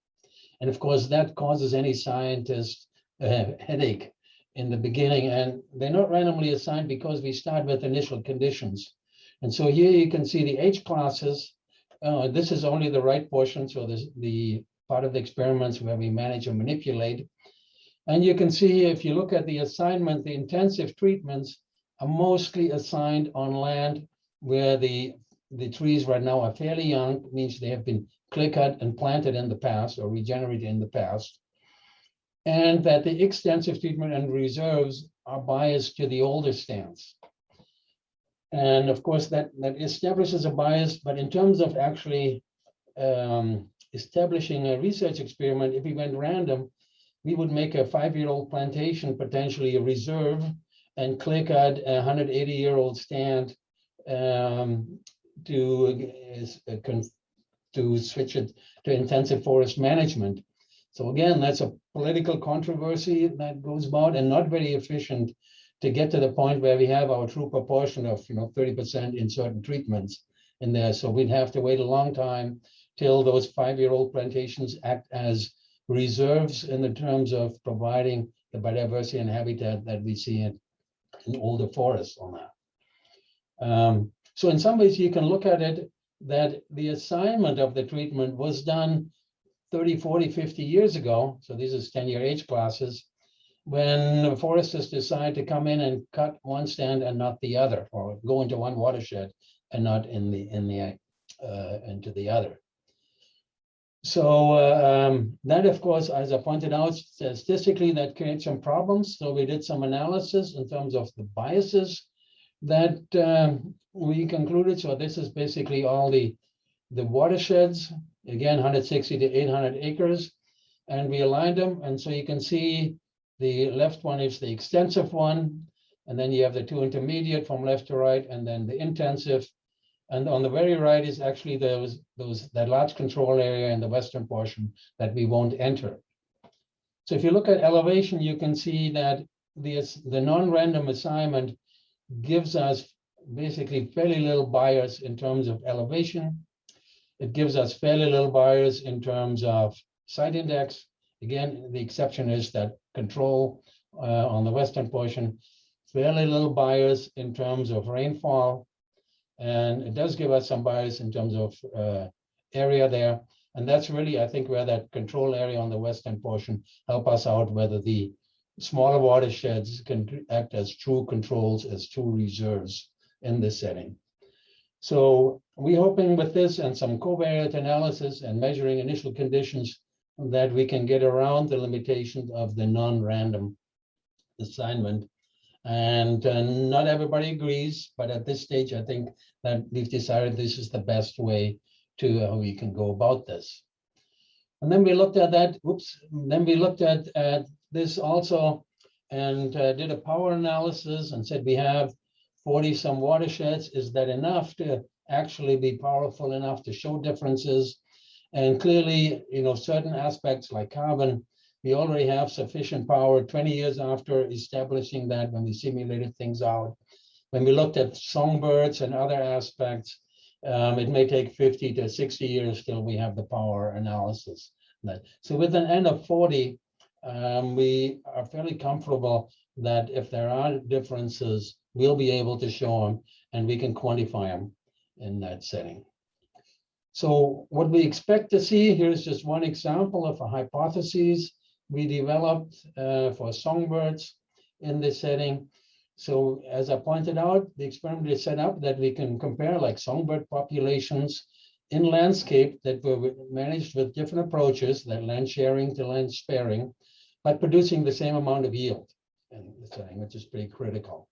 Speaker 8: And of course, that causes any scientist a headache in the beginning. And they're not randomly assigned because we start with initial conditions. And so here you can see the H classes. This is only the right portion. So this the part of the experiments where we manage and manipulate. And you can see if you look at the assignment, the intensive treatments are mostly assigned on land where the trees right now are fairly young, means they have been clear cut and planted in the past or regenerated in the past. And that the extensive treatment and reserves are biased to the older stands. And of course, that establishes a bias, but in terms of actually establishing a research experiment, if we went random, we would make a 5-year-old plantation, potentially a reserve, and clear cut a 180-year-old stand to switch it to intensive forest management. So again, that's a political controversy that goes about and not very efficient to get to the point where we have our true proportion of 30% in certain treatments in there. So we'd have to wait a long time till those 5-year-old plantations act as reserves in the terms of providing the biodiversity and habitat that we see in older forests on that. So in some ways you can look at it that the assignment of the treatment was done 30, 40, 50 years ago. So these are 10-year age classes when foresters decide to come in and cut one stand and not the other, or go into one watershed and not into the other. So that, of course, as I pointed out, statistically, that creates some problems. So we did some analysis in terms of the biases that we concluded. So this is basically all the watersheds, again, 160 to 800 acres, and we aligned them. And so you can see the left one is the extensive one, and then you have the two intermediate from left to right, and then the intensive. And on the very right is actually that large control area in the western portion that we won't enter. So if you look at elevation, you can see that the non-random assignment gives us basically fairly little bias in terms of elevation. It gives us fairly little bias in terms of site index. Again, the exception is that control on the western portion, fairly little bias in terms of rainfall. And it does give us some bias in terms of area there. And that's really, I think, where that control area on the western portion help us out, whether the smaller watersheds can act as true controls, as true reserves in this setting. So we're hoping with this and some covariate analysis and measuring initial conditions that we can get around the limitations of the non-random assignment. And not everybody agrees, but at this stage, I think that we've decided this is the best way to how we can go about this. And then we looked at that, then we looked at this also and did a power analysis and said we have 40 some watersheds. Is that enough to actually be powerful enough to show differences? And clearly, certain aspects like carbon, we already have sufficient power 20 years after establishing that when we simulated things out. When we looked at songbirds and other aspects, it may take 50 to 60 years till we have the power analysis. So with an N of 40, we are fairly comfortable that if there are differences, we'll be able to show them and we can quantify them in that setting. So what we expect to see, here's just one example of a hypothesis we developed for songbirds in this setting. So as I pointed out, the experiment is set up that we can compare like songbird populations in landscape that were managed with different approaches, that land sharing to land sparing, but producing the same amount of yield in the setting, which is pretty critical.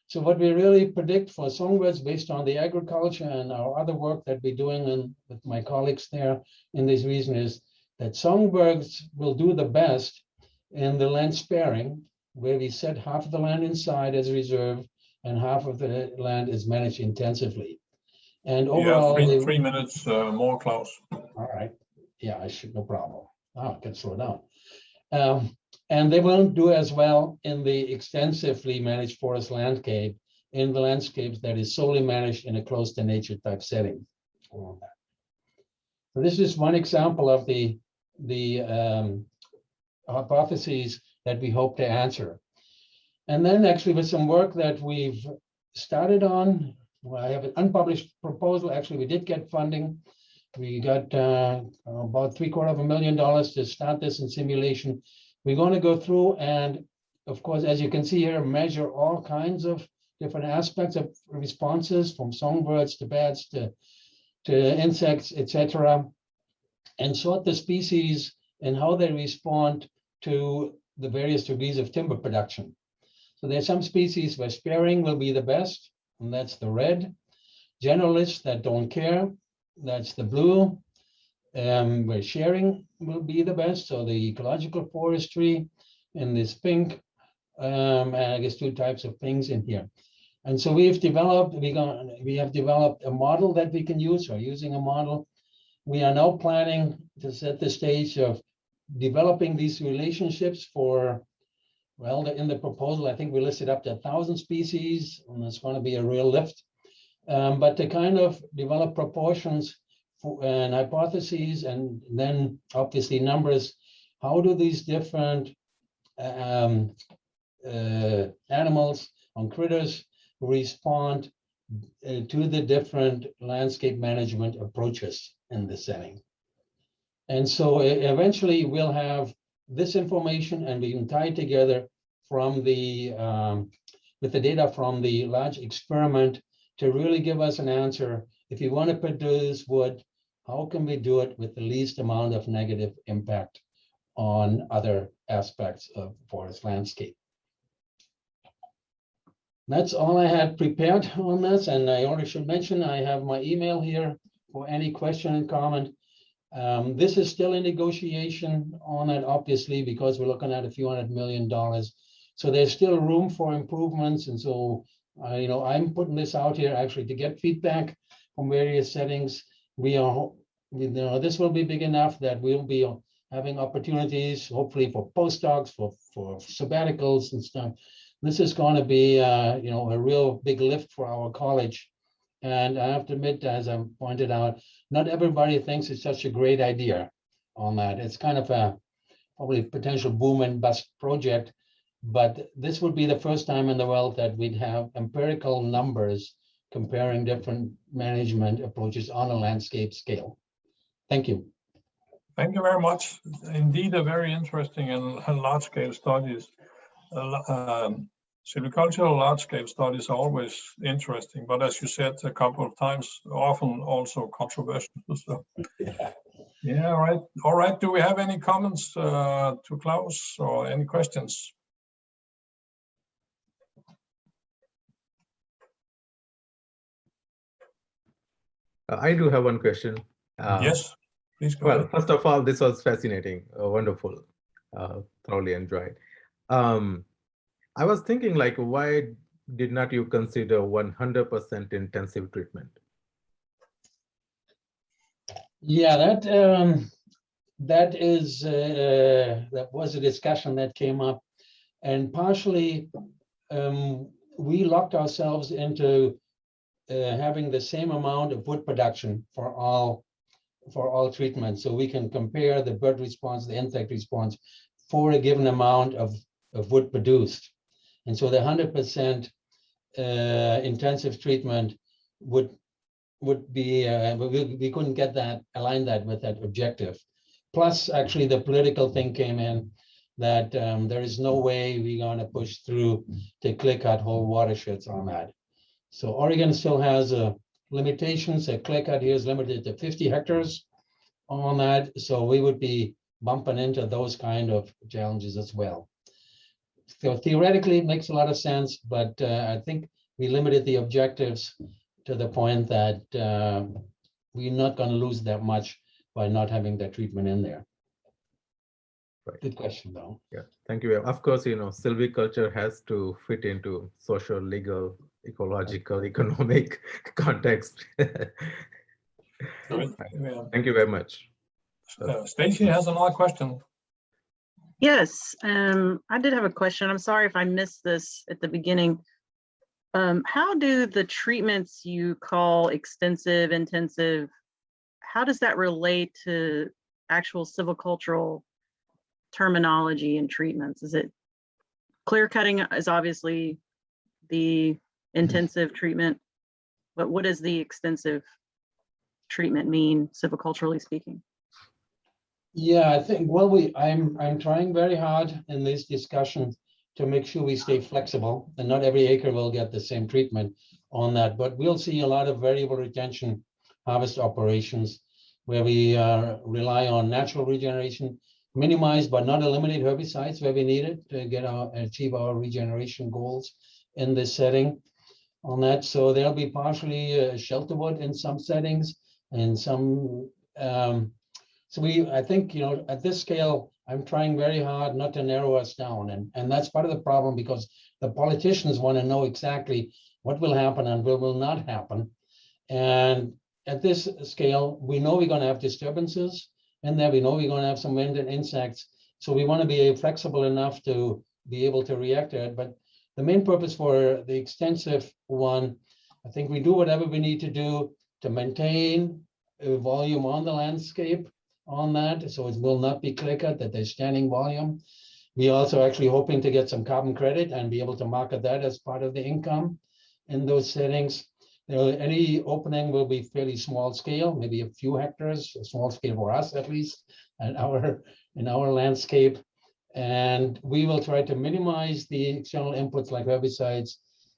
Speaker 8: So what we really predict for songbirds based on the agriculture and our other work that we're doing with my colleagues there in this region is that songbirds will do the best in the land sparing, where we set half of the land inside as reserve and half of the land is managed intensively. And overall,
Speaker 1: yeah, 3 minutes more, Klaus.
Speaker 8: All right. Yeah, I should, no problem. I can slow down. And they won't do as well in the extensively managed forest landscape, in the landscapes that is solely managed in a close to nature type setting. So this is one example of the hypotheses that we hope to answer. And then actually with some work that we've started on, well, I have an unpublished proposal. Actually, we did get funding. We got about $750,000 to start this in simulation. We're going to go through and, of course, as you can see here, measure all kinds of different aspects of responses, from songbirds to bats to insects, etc., and sort the species and how they respond to the various degrees of timber production. So there's some species where sparing will be the best, and that's the red. Generalists that don't care, that's the blue. Where sharing will be the best, so the ecological forestry in this pink, and I guess two types of things in here. And so we have developed a model that we can use, or using a model. We are now planning to set the stage of developing these relationships for, well, in the proposal, I think we listed up to 1,000 species, and it's going to be a real lift. But to kind of develop proportions and hypotheses, and then obviously numbers, how do these different animals and critters respond to the different landscape management approaches in the setting. And so eventually we'll have this information and we can tie it together from the with the data from the large experiment to really give us an answer. If you want to produce wood, how can we do it with the least amount of negative impact on other aspects of forest landscape? That's all I had prepared on this, and I already should mention I have my email here for any question and comment. This is still in negotiation on it, obviously, because we're looking at a few $100 million. So there's still room for improvements, and so I'm putting this out here actually to get feedback from various settings. This will be big enough that we'll be having opportunities, hopefully for postdocs, for sabbaticals and stuff. This is going to be, a real big lift for our college. And I have to admit, as I pointed out, not everybody thinks it's such a great idea on that. It's kind of a probably potential boom and bust project, but this would be the first time in the world that we'd have empirical numbers comparing different management approaches on a landscape scale. Thank you.
Speaker 1: Thank you very much. Indeed, a very interesting and large-scale studies. Silvicultural large-scale studies are always interesting, but as you said a couple of times, often also controversial. So, yeah, all right. Do we have any comments to Klaus or any questions?
Speaker 9: I do have one question.
Speaker 1: Yes, please go
Speaker 9: Well,
Speaker 1: ahead.
Speaker 9: first of all, this was fascinating, wonderful, thoroughly enjoyed. I was thinking, like, why did not you consider 100% intensive treatment?
Speaker 8: Yeah, that was a discussion that came up, and partially we locked ourselves into having the same amount of wood production for all treatments, so we can compare the bird response, the insect response for a given amount of wood produced. And so the 100% intensive treatment would be, we couldn't get that, align that with that objective. Plus, actually, the political thing came in that there is no way we're going to push through to clear-cut whole watersheds on that. So Oregon still has limitations. A clear-cut here is limited to 50 hectares on that. So we would be bumping into those kind of challenges as well. So theoretically, it makes a lot of sense, but I think we limited the objectives to the point that we're not going to lose that much by not having that treatment in there.
Speaker 9: Right.
Speaker 8: Good question, though.
Speaker 9: Yeah, thank you. Of course, silviculture has to fit into social, legal, ecological, economic context.
Speaker 1: Right.
Speaker 9: Thank you very much.
Speaker 1: Stacy has another question.
Speaker 10: Yes, I did have a question. I'm sorry if I missed this at the beginning. How do the treatments you call extensive, intensive, how does that relate to actual silvicultural terminology and treatments? Is it clear cutting is obviously the intensive treatment, but what does the extensive treatment mean, silviculturally speaking?
Speaker 8: Yeah, I think, well, I'm trying very hard in these discussions to make sure we stay flexible, and not every acre will get the same treatment on that, but we'll see a lot of variable retention harvest operations where we rely on natural regeneration, minimize but not eliminate herbicides where we need it to achieve our regeneration goals in this setting on that. So there'll be partially shelter wood in some settings, and some so I think, at this scale, I'm trying very hard not to narrow us down. And that's part of the problem, because the politicians want to know exactly what will happen and what will not happen. And at this scale, we know we're going to have disturbances in there. We know we're going to have some wind and insects. So we want to be flexible enough to be able to react to it. But the main purpose for the extensive one, I think we do whatever we need to do to maintain a volume on the landscape on that, so it will not be clear cut, that there's standing volume. We also actually hoping to get some carbon credit and be able to market that as part of the income in those settings. Any opening will be fairly small scale, maybe a few hectares, a small scale for us at least, in our landscape. And we will try to minimize the external inputs like herbicides.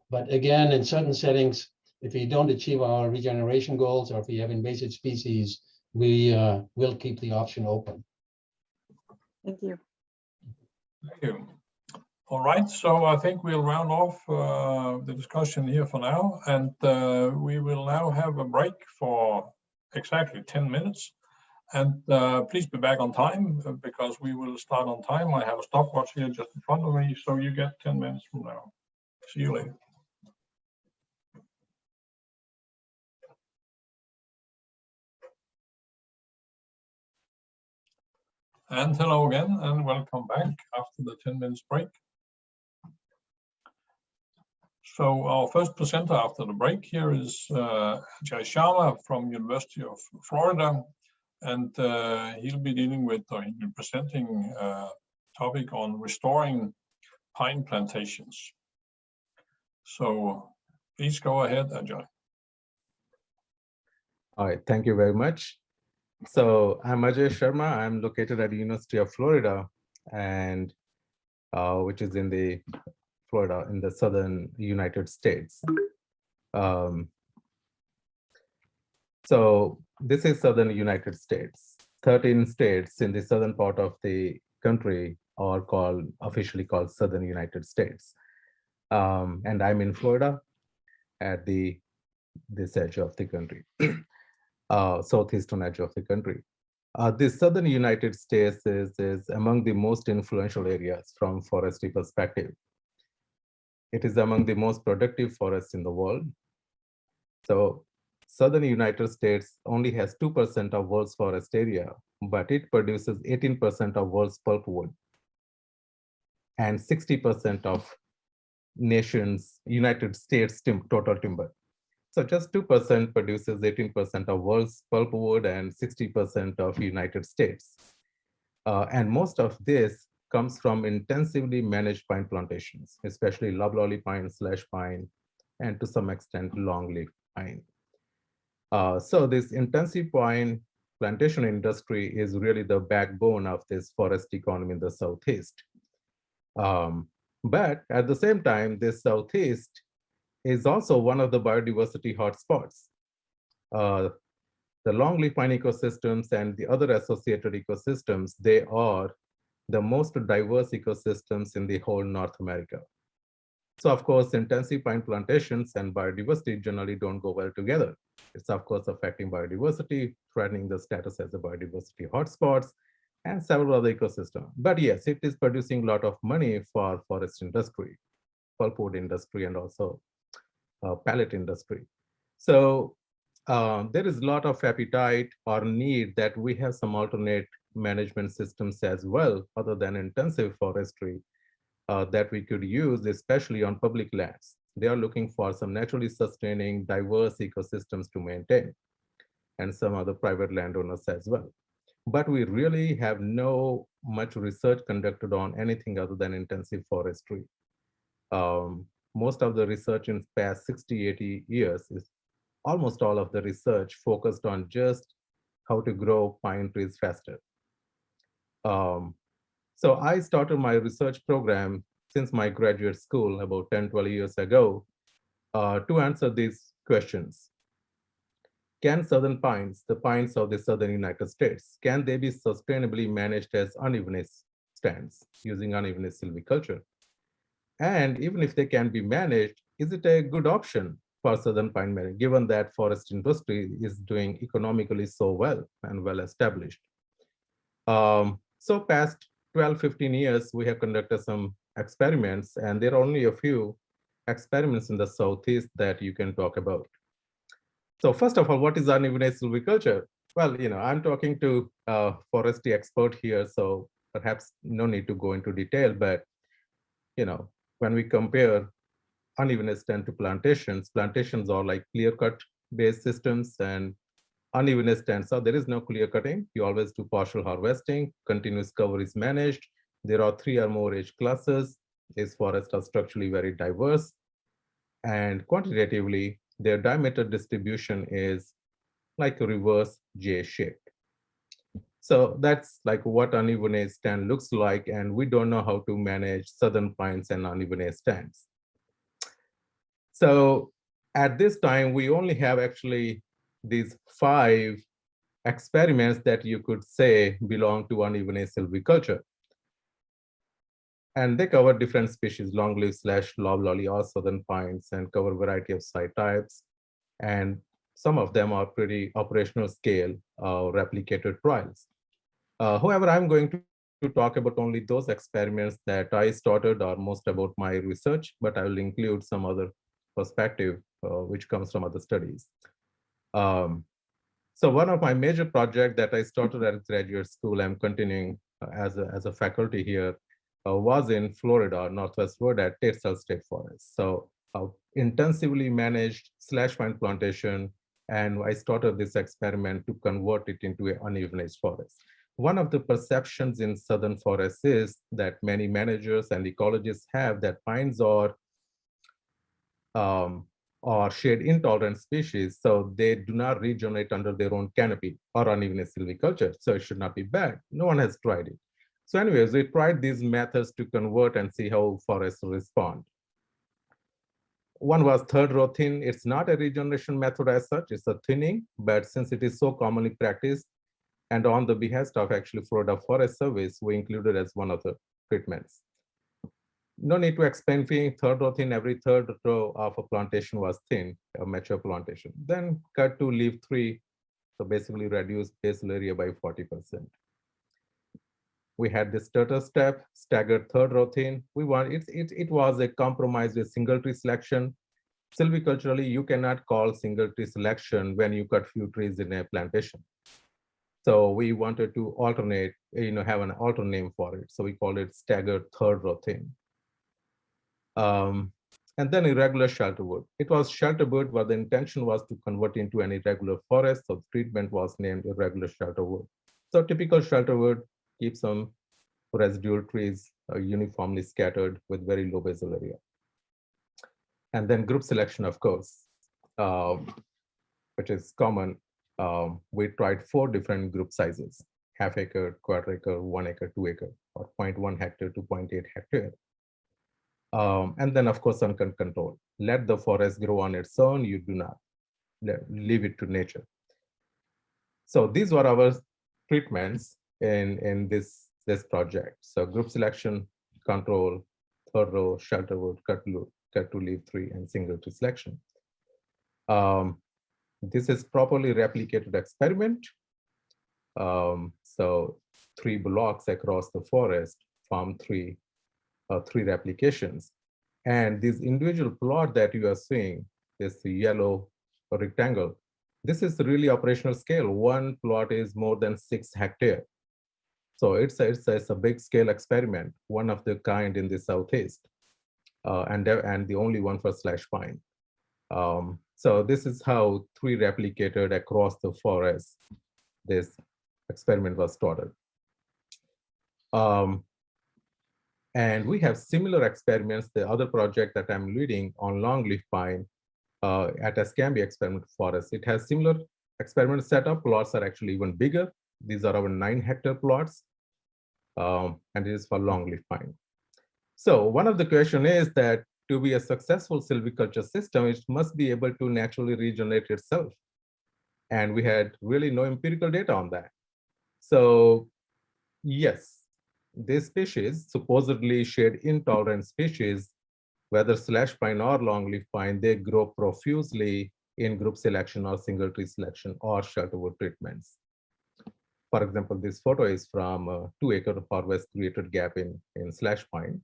Speaker 8: But again, in certain settings, if we don't achieve our regeneration goals, or if we have invasive species, we will keep the option open.
Speaker 10: Thank you.
Speaker 1: Thank you. All right, so I think we'll round off the discussion here for now, and we will now have a break for exactly 10 minutes. And please be back on time, because we will start on time. I have a stopwatch here just in front of me, so you get 10 minutes from now. See you later. And hello again, and welcome back after the 10 minutes break. So our first presenter after the break here is Ajay Sharma from University of Florida, and he'll be dealing with, or he'll be presenting a topic on restoring pine plantations. So please go ahead, Ajay.
Speaker 9: All right, thank you very much. So I'm Ajay Sharma. I'm located at the University of Florida, and which is in the Florida in the southern United States. So this is southern United States. 13 states in the southern part of the country are officially called southern United States. And I'm in Florida at this edge of the country. Southeastern edge of the country. The southern United States is among the most influential areas from forestry perspective. It is among the most productive forests in the world. So Southern United States only has 2% of world's forest area, but it produces 18% of world's pulpwood and 60% of nation's United States total timber. So just 2% produces 18% of world's pulpwood and 60% of United States. And most of this comes from intensively managed pine plantations, especially loblolly pine, slash pine, and to some extent longleaf pine. So this intensive pine plantation industry is really the backbone of this forest economy in the Southeast. But at the same time, this Southeast is also one of the biodiversity hotspots. The longleaf pine ecosystems and the other associated ecosystems, they are the most diverse ecosystems in the whole North America. So of course, intensive pine plantations and biodiversity generally don't go well together. It's of course affecting biodiversity, threatening the status as a biodiversity hotspots, and several other ecosystems. But yes, it is producing a lot of money for forest industry, pulpwood industry, and also pellet industry. So there is a lot of appetite or need that we have some alternate management systems as well, other than intensive forestry, that we could use, especially on public lands. They are looking for some naturally sustaining, diverse ecosystems to maintain, and some other private landowners as well. But we really have no much research conducted on anything other than intensive forestry. Most of the research in past 60, 80 years is almost all of the research focused on just how to grow pine trees faster. So I started my research program since my graduate school about 10, 12 years ago to answer these questions. Can southern pines, the pines of the southern United States, can they be sustainably managed as unevenness stands using unevenness silviculture? And even if they can be managed, is it a good option for southern pine management, given that forest industry is doing economically so well and well established? So past 12, 15 years, we have conducted some experiments, and there are only a few experiments in the Southeast that you can talk about. So first of all, what is unevenness silviculture? Well, I'm talking to a forestry expert here, so perhaps no need to go into detail, but when we compare unevenness stand to plantations, plantations are like clear-cut based systems, and unevenness stands, so there is no clear cutting. You always do partial harvesting, continuous cover is managed. There are 3 or more age classes. These forests are structurally very diverse, and quantitatively, their diameter distribution is like a reverse J shape. So that's like what unevenness stand looks like, and we don't know how to manage southern pines and unevenness stands. So at this time, we only have actually these 5 experiments that you could say belong to unevenness silviculture. And they cover different species, longleaf slash loblolly or southern pines, and cover variety of site types. And some of them are pretty operational scale replicated trials. However, I'm going to talk about only those experiments that I started, or most about my research, but I will include some other perspective which comes from other studies. So one of my major projects that I started at graduate school, I'm continuing as a faculty here, was in Florida, Northwest Florida, at Tetzel State Forest. So intensively managed slash pine plantation, and I started this experiment to convert it into an unevenness forest. One of the perceptions in southern forests is that many managers and ecologists have that pines are shade intolerant species, so they do not regenerate under their own canopy or unevenness silviculture, so it should not be bad. No one has tried it. So anyways, we tried these methods to convert and see how forests respond. One was third row thin. It's not a regeneration method as such, it's a thinning, but since it is so commonly practiced, and on the behest of actually Florida Forest Service, we included as one of the treatments. No need to explain being third row thin. Every third row of a plantation was thin, a mature plantation. Then cut to leaf 3, so basically reduce basal area by 40%. We had this stutter step, staggered third row thin. It was a compromise with single tree selection, silviculturally, you cannot call single tree selection when you cut few trees in a plantation. So we wanted to alternate, have an alternate name for it. So we called it staggered third row thing. And then irregular shelter wood. It was shelter wood, but the intention was to convert into an irregular forest. So the treatment was named irregular shelter wood. So typical shelter wood keeps some residual trees uniformly scattered with very low basal area. And then group selection, of course, which is common. We tried 4 different group sizes: half acre, quarter acre, 1 acre, 2 acre, or 0.1 hectare to 0.8 hectare. And then, of course, uncut control. Let the forest grow on its own. You do not leave it to nature. So these were our treatments in this project. So group selection, control, third row, shelter wood, cut to leave 3, and single tree selection. This is properly replicated experiment. So 3 blocks across the forest form 3 replications. And this individual plot that you are seeing, this yellow rectangle, this is really operational scale. 1 plot is more than 6 hectares. So it's a big scale experiment, one of the kind in the Southeast, and the only one for slash pine. So this is how 3 replicated across the forest. This experiment was started. And we have similar experiments, the other project that I'm leading on longleaf pine at Escambia Experiment Forest. It has similar experiment setup. Plots are actually even bigger. These are our 9 hectare plots, and it is for longleaf pine. So one of the question is that to be a successful silviculture system, it must be able to naturally regenerate itself. And we had really no empirical data on that. So yes, this species, supposedly shade intolerant species, whether slash pine or longleaf pine, they grow profusely in group selection or single tree selection or shelter wood treatments. For example, this photo is from a 2 acre harvest created gap in slash pine.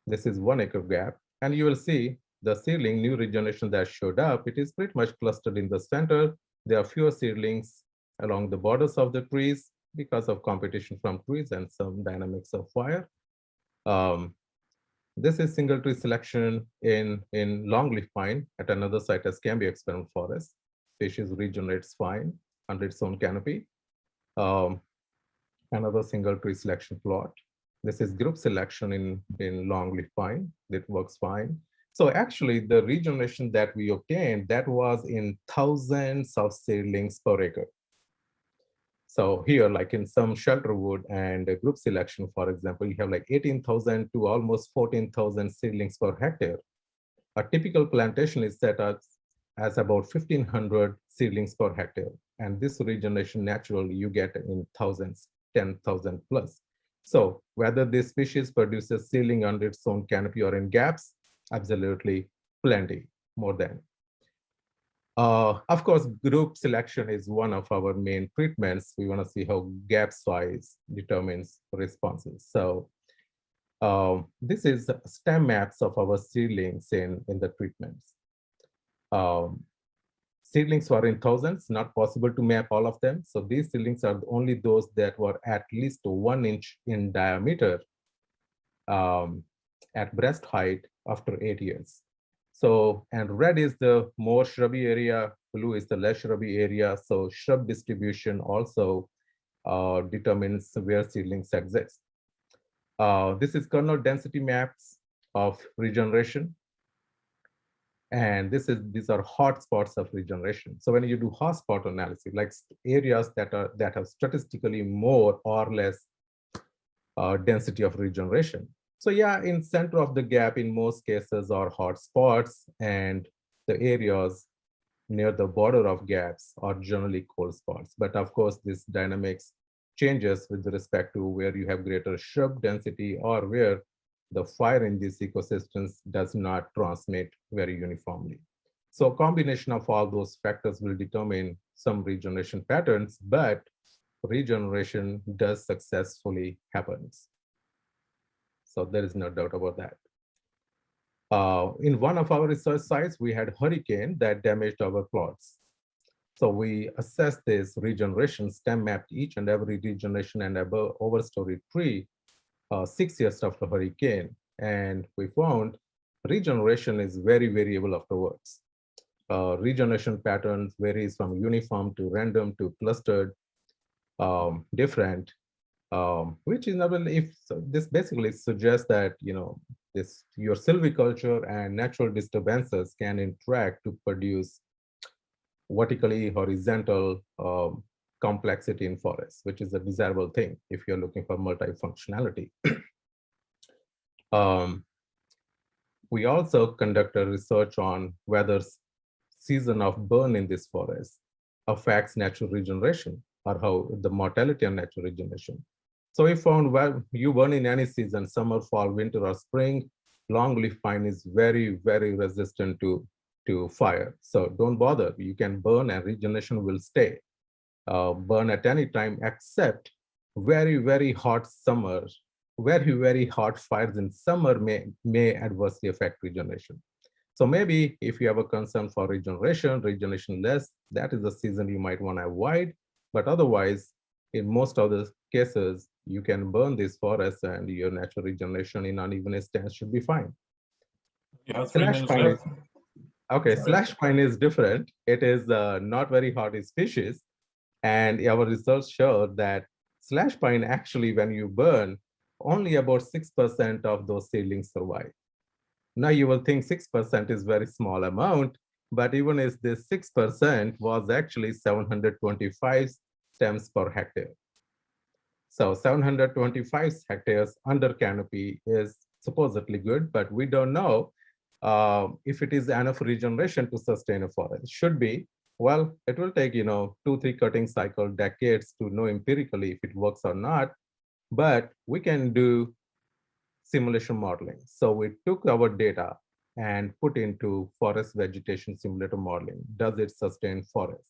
Speaker 9: This is 1 acre gap, and you will see the seedling new regeneration that showed up. It is pretty much clustered in the center. There are fewer seedlings along the borders of the trees because of competition from trees and some dynamics of fire. This is single tree selection in longleaf pine at another site as Escambia Experiment Forest. Species regenerates fine under its own canopy. Another single tree selection plot. This is group selection in longleaf pine. That works fine. So actually the regeneration that we obtained, that was in thousands of seedlings per acre. So here, like in some shelter wood and group selection, for example, you have like 18,000 to almost 14,000 seedlings per hectare. A typical plantation is set up as about 1,500 seedlings per hectare. And this regeneration naturally you get in thousands, 10,000 plus. So whether this species produces seedling under its own canopy or in gaps, absolutely plenty, more than. Of course, group selection is one of our main treatments. We want to see how gap size determines responses. So this is stem maps of our seedlings in the treatments. Seedlings were in thousands, not possible to map all of them. So these seedlings are only those that were at least 1 inch in diameter at breast height after 8 years. So, and red is the more shrubby area, blue is the less shrubby area. So shrub distribution also determines where seedlings exist. This is kernel density maps of regeneration. And these are hot spots of regeneration. So when you do hotspot analysis, like areas that have statistically more or less density of regeneration. So yeah, in center of the gap in most cases are hot spots, and the areas near the border of gaps are generally cold spots. But of course, this dynamics changes with respect to where you have greater shrub density or where the fire in these ecosystems does not transmit very uniformly. So a combination of all those factors will determine some regeneration patterns, but regeneration does successfully happen. So there is no doubt about that. In one of our research sites, we had hurricane that damaged our plots. So we assessed this regeneration, stem mapped each and every regeneration and above overstory tree 6 years after hurricane. And we found regeneration is very variable afterwards. Regeneration patterns varies from uniform to random to clustered, different, which is not really, if this basically suggests that, you know, this your silviculture and natural disturbances can interact to produce vertically horizontal complexity in forests, which is a desirable thing if you're looking for multifunctionality. We also conducted research on whether season of burn in this forest affects natural regeneration or how the mortality of natural regeneration. So we found, well, you burn in any season, summer, fall, winter, or spring, longleaf pine is very, very resistant to fire. So don't bother, you can burn and regeneration will stay. Burn at any time except very, very hot summers, very, very hot fires in summer may adversely affect regeneration. So maybe if you have a concern for regeneration less, that is the season you might want to avoid. But otherwise, in most of the cases, you can burn these forests and your natural regeneration in uneven stands should be fine. Slash pine is, okay, slash pine is different. It is not very hardy species. And our research showed that slash pine actually, when you burn, only about 6% of those seedlings survive. Now you will think 6% is very small amount, but even if this 6% was actually 725 stems per hectare. So 725 hectares under canopy is supposedly good, but we don't know if it is enough regeneration to sustain a forest. Should be. Well, it will take, 2-3 cutting cycle, decades to know empirically if it works or not, but we can do simulation modeling. So we took our data and put into forest vegetation simulator modeling. Does it sustain forest?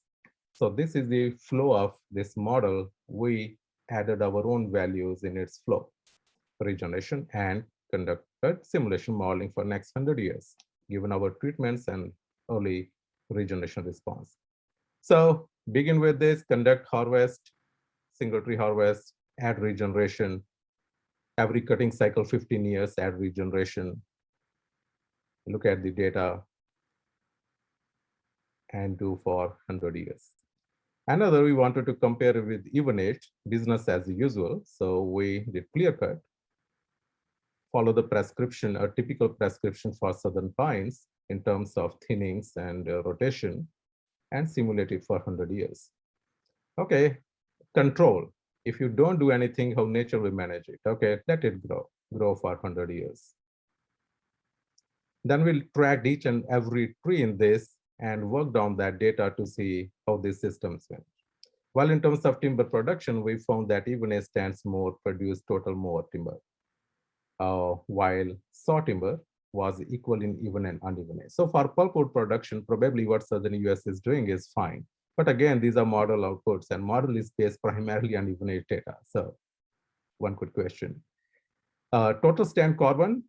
Speaker 9: So this is the flow of this model. We added our own values in its flow, regeneration, and conducted simulation modeling for next 100 years, given our treatments and early regeneration response. So begin with this, conduct harvest, single tree harvest, add regeneration, every cutting cycle 15 years, add regeneration, look at the data and do for 100 years. Another, we wanted to compare with evenage, business as usual. So we did clear cut, follow the prescription, a typical prescription for southern pines in terms of thinnings and rotation, and simulate it for 100 years. Okay, control. If you don't do anything, how nature will manage it? Okay, let it grow for 100 years. Then we'll track each and every tree in this and work down that data to see how these systems went. Well, in terms of timber production, we found that even a stands more produce total more timber, while saw timber was equal in even and uneven. So for pulpwood production, probably what southern US is doing is fine. But again, these are model outputs and model is based primarily on evenage data. So one could question. Total stand carbon,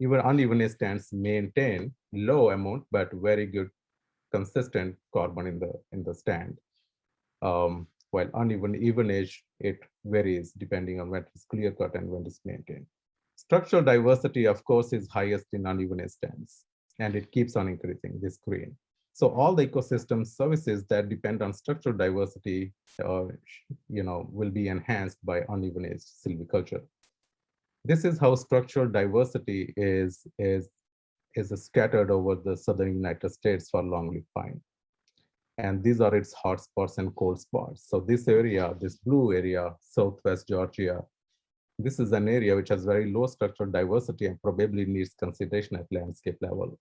Speaker 9: even uneven stands maintain low amount, but very good consistent carbon in the stand. While uneven evenage, it varies depending on when it's clear cut and when it's maintained. Structural diversity, of course, is highest in uneven stands, and it keeps on increasing this green. So all the ecosystem services that depend on structural diversity, will be enhanced by uneven silviculture. This is how structural diversity is scattered over the southern United States for longleaf pine. And these are its hot spots and cold spots. So this area, this blue area, Southwest Georgia, this is an area which has very low structural diversity and probably needs consideration at landscape level.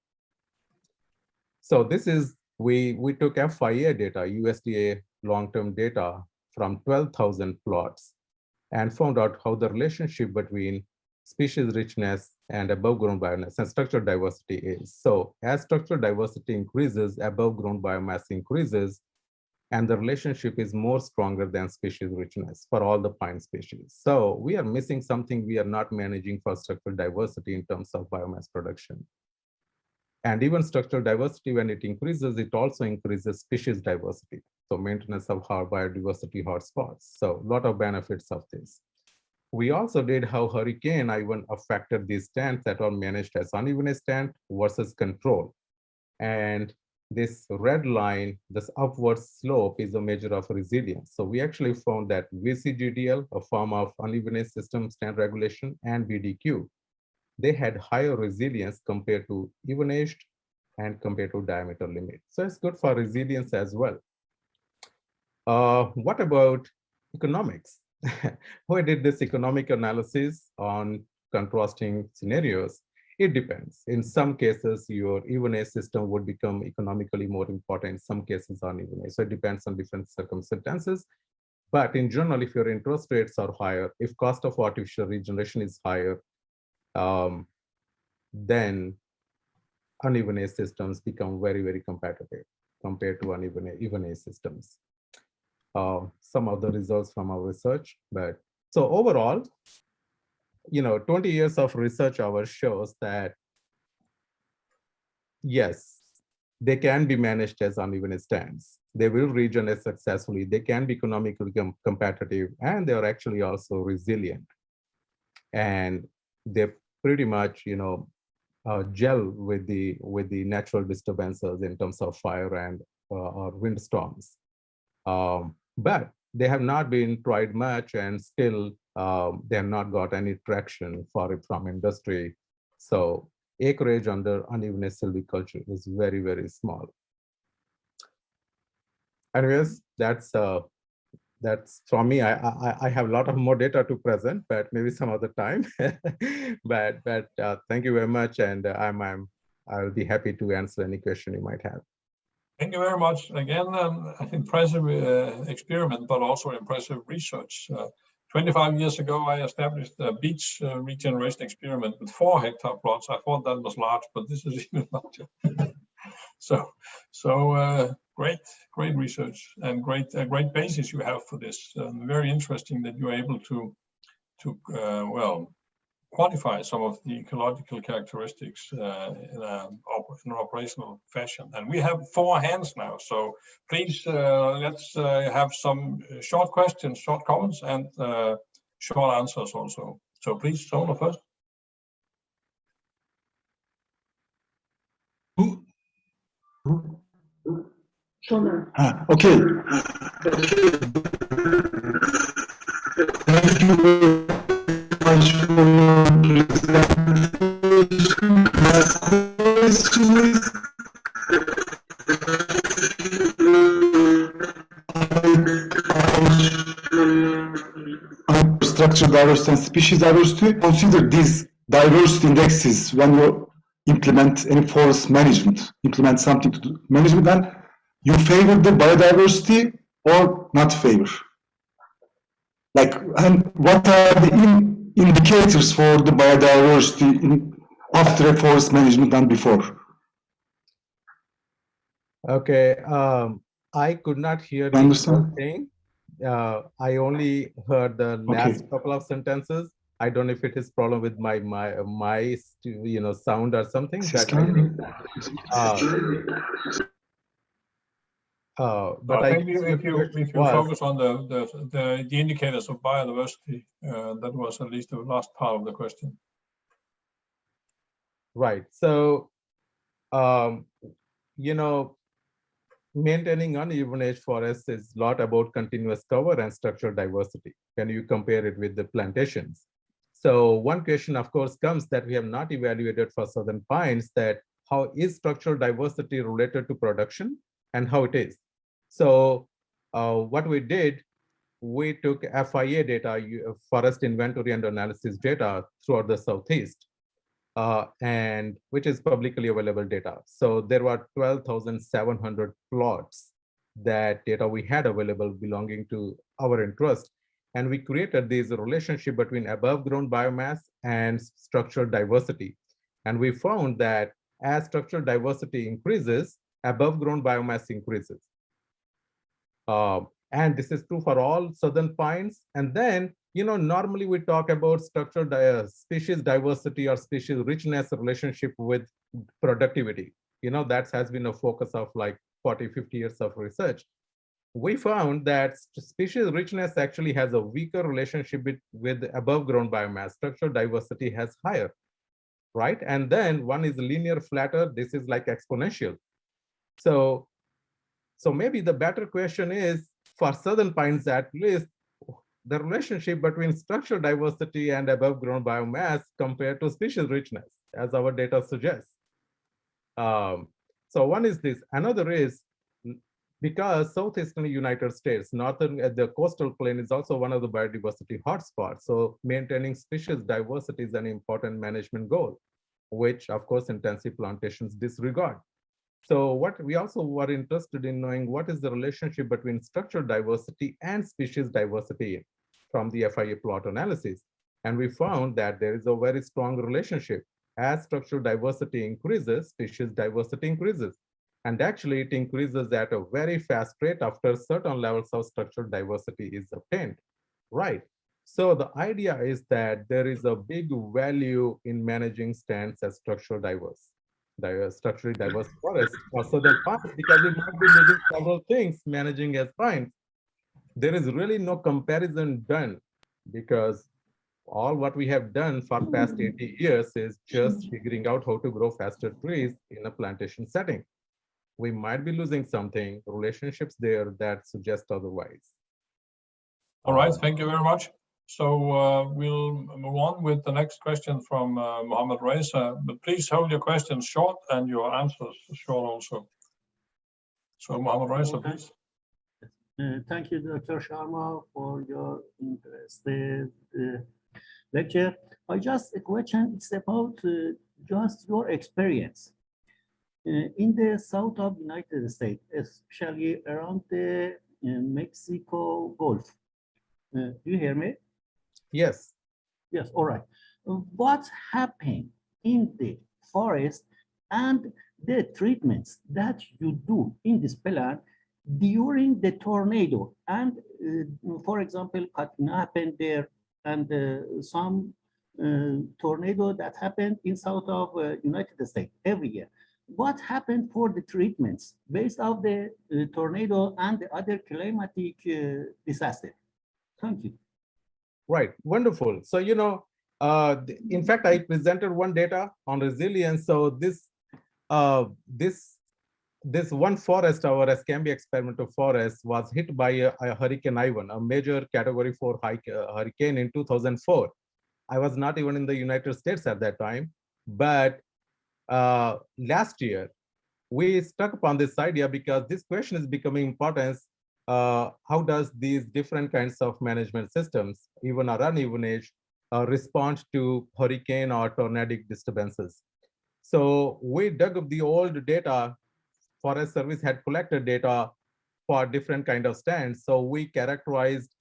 Speaker 9: So this is, we took FIA data, USDA long-term data from 12,000 plots and found out how the relationship between species richness and above ground biomass and structural diversity is. So as structural diversity increases, above ground biomass increases, and the relationship is more stronger than species richness for all the pine species. So we are missing something. We are not managing for structural diversity in terms of biomass production. And even structural diversity, when it increases, it also increases species diversity. So maintenance of our biodiversity hotspots. So a lot of benefits of this. We also did how hurricane even affected these stands that are managed as uneven stand versus control. And this red line, this upward slope, is a measure of resilience. So we actually found that VCGDL, a form of unevenness system stand regulation, and BDQ, they had higher resilience compared to even-aged and compared to diameter limit. So it's good for resilience as well. What about economics? Who did this economic analysis on contrasting scenarios? It depends. In some cases, your even-age system would become economically more important. In some cases, uneven-age. So it depends on different circumstances. But in general, if your interest rates are higher, if cost of artificial regeneration is higher, then uneven-age systems become very, very competitive compared to even-age systems. Some of the results from our research, but so overall, 20 years of research hours shows that yes, they can be managed as uneven stands. They will regenerate successfully. They can be economically competitive, and they are actually also resilient. And they pretty much, gel with the natural disturbances in terms of fire and or windstorms. But they have not been tried much, and still they have not got any traction for it from industry. So acreage under unevenness silviculture is very, very small. Anyways, that's from me. I have a lot of more data to present, but maybe some other time. but thank you very much, and I'll be happy to answer any question you might have.
Speaker 1: Thank you very much. Again, impressive experiment, but also impressive research. 25 years ago, I established a beech regeneration experiment with 4 hectare plots. I thought that was large, but this is even larger. So great research and great basis you have for this. Very interesting that you're able to quantify some of the ecological characteristics in an operational fashion. And we have 4 hands now, so please let's have some short questions, short comments, and short answers also. So please, Sona first.
Speaker 6: Okay. Thank you very much for your presentation. Structure diversity and species diversity. Consider these diversity indexes when you implement any forest management, implement something to do management, and you favor the biodiversity or not favor? Like, and what are the indicators for the biodiversity after a forest management and before?
Speaker 9: Okay, I could not hear the whole thing. I only heard the last couple of sentences. I don't know if it is problem with my sound or something. But
Speaker 1: maybe if you focus on the indicators of biodiversity, that was at least the last part of the question.
Speaker 9: Right. So, maintaining uneven-age forests is a lot about continuous cover and structural diversity. Can you compare it with the plantations? So one question, of course, comes that we have not evaluated for southern pines, that how is structural diversity related to production and how it is. So what we did, we took FIA data, forest inventory and analysis data throughout the Southeast, and which is publicly available data. So there were 12,700 plots that data we had available belonging to our interest. And we created this relationship between above ground biomass and structural diversity. And we found that as structural diversity increases, above ground biomass increases. And this is true for all southern pines. And then, normally we talk about structural species diversity or species richness relationship with productivity. That has been a focus of like 40, 50 years of research. We found that species richness actually has a weaker relationship with above ground biomass. Structural diversity has higher, right? And then one is linear flatter, this is like exponential. So maybe the better question is, for southern pines at least, the relationship between structural diversity and above ground biomass compared to species richness, as our data suggests. So one is this. Another is, because southeastern United States, the coastal plain is also one of the biodiversity hotspots. So maintaining species diversity is an important management goal, which of course intensive plantations disregard. So what we also were interested in knowing what is the relationship between structural diversity and species diversity from the FIA plot analysis. And we found that there is a very strong relationship. As structural diversity increases, species diversity increases. And actually it increases at a very fast rate after certain levels of structural diversity is obtained, right? So the idea is that there is a big value in managing stands as structurally diverse forests for southern pines, because we might be losing several things managing as pines. There is really no comparison done, because all what we have done for past 80 years is just figuring out how to grow faster trees in a plantation setting. We might be losing something, relationships there that suggest otherwise.
Speaker 1: All right, thank you very much. So we'll move on with the next question from Mohammed Reza, but please hold your questions short and your answers short also. So Mohammed Reza, please.
Speaker 11: Thank you, Dr. Sharma, for your interesting lecture. I just a question, it's about just your experience. In the south of the United States, especially around the Mexico Gulf. Do you hear me?
Speaker 9: Yes.
Speaker 11: Yes, all right. What happened in the forest and the treatments that you do in this plan during the tornado? And for example, Katrina happened there, and some tornado that happened in south of United States every year. What happened for the treatments based on the tornado and the other climatic disaster? Thank you.
Speaker 9: Right, wonderful. So, in fact, I presented one data on resilience. So this one forest, our Escambia experimental forest, was hit by a Hurricane Ivan, a major Category 4 hurricane in 2004. I was not even in the United States at that time, but last year, we stuck upon this idea because this question is becoming important. How does these different kinds of management systems, even or uneven age, respond to hurricane or tornadic disturbances? So we dug up the old data. Forest Service had collected data for different kind of stands. So we characterized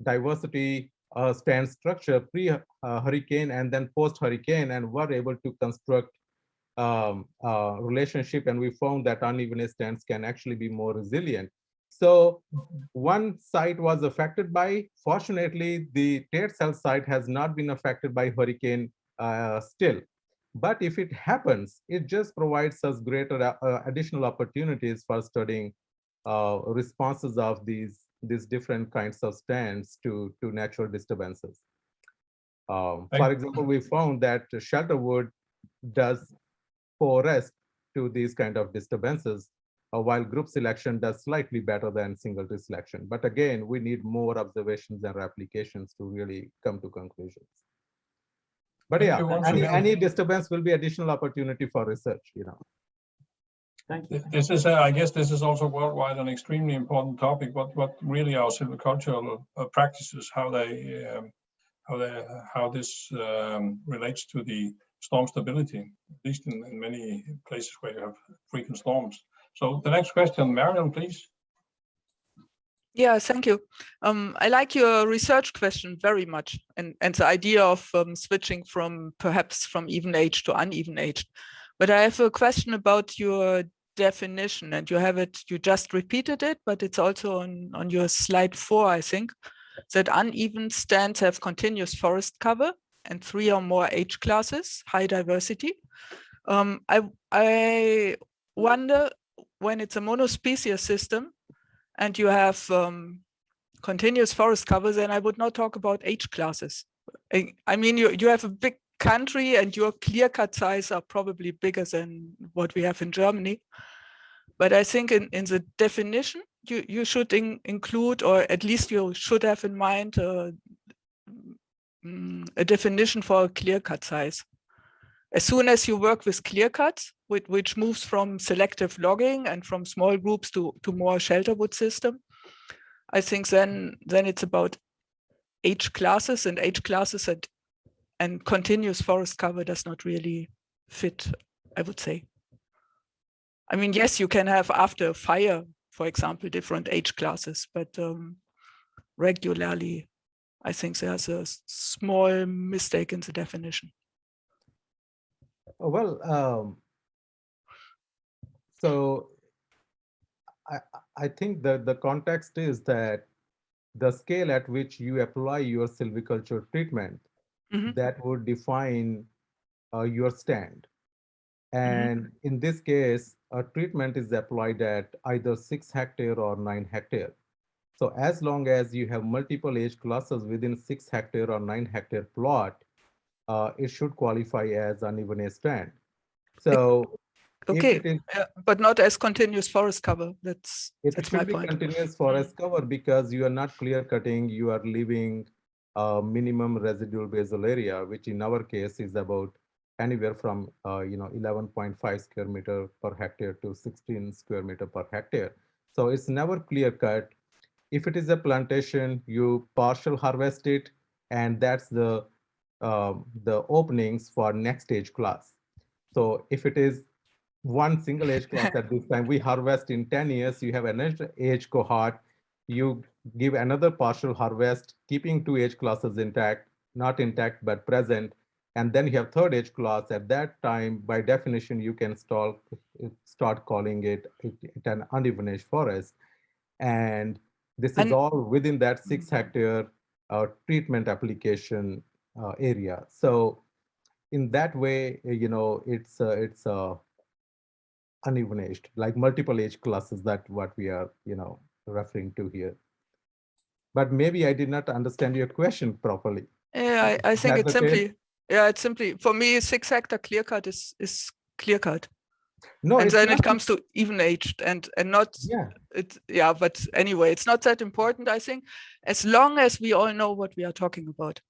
Speaker 9: diversity stand structure pre-hurricane and then post-hurricane, and were able to construct relationship, and we found that uneven stands can actually be more resilient. So one site was affected by, fortunately, the Tate Cell site has not been affected by hurricane still. But if it happens, it just provides us greater additional opportunities for studying responses of these different kinds of stands to natural disturbances. For example, we found that shelter wood does forest to these kind of disturbances, while group selection does slightly better than single tree selection. But again, we need more observations and replications to really come to conclusions. But yeah, any disturbance will be additional opportunity for research,
Speaker 11: Thank you.
Speaker 1: This is, I guess, this is also worldwide an extremely important topic. What really our silvicultural practices, how this relates to the storm stability, at least in many places where you have frequent storms. So the next question, Marion, please.
Speaker 3: Yeah, thank you. I like your research question very much, and the idea of switching from perhaps from even age to uneven age. But I have a question about your definition, and you have it, you just repeated it, but it's also on your slide 4, I think, that uneven stands have continuous forest cover and 3 or more age classes, high diversity. I wonder, when it's a monospecies system and you have continuous forest cover, then I would not talk about age classes. I mean, you have a big country and your clear-cut size are probably bigger than what we have in Germany. But I think in the definition, you should include, or at least you should have in mind a definition for a clear-cut size. As soon as you work with clear cuts, which moves from selective logging and from small groups to more shelter wood system, I think then it's about age classes, and age classes and continuous forest cover does not really fit, I would say. I mean, yes, you can have after fire, for example, different age classes, but regularly, I think there's a small mistake in the definition.
Speaker 9: Well, so I think that the context is that the scale at which you apply your silviculture treatment, that would define your stand. And in this case, a treatment is applied at either 6 hectare or 9 hectare. So as long as you have multiple age classes within 6 hectare or 9 hectare plot, it should qualify as uneven age stand. So
Speaker 3: okay, but not as continuous forest cover. That's my point.
Speaker 9: Continuous forest cover because you are not clear cutting. You are leaving minimum residual basal area, which in our case is about anywhere from 11.5 square meter per hectare to 16 square meter per hectare. So it's never clear cut. If it is a plantation, you partial harvest it, and that's the openings for next age class. So if it is one single age class at this time, we harvest in 10 years, you have another age cohort, you give another partial harvest, keeping 2 age classes intact, not intact, but present. And then you have third age class. At that time, by definition, you can start calling it an uneven age forest. And this is all within that 6 hectare treatment application area. So in that way, it's uneven aged, like multiple age classes, that what we are, referring to here. But maybe I did not understand your question properly.
Speaker 3: Yeah, I think it's simply, it's simply, for me, 6 hectare clear cut is clear cut. No, and then it comes to even aged and not, but anyway, it's not that important, I think, as long as we all know what we are talking about.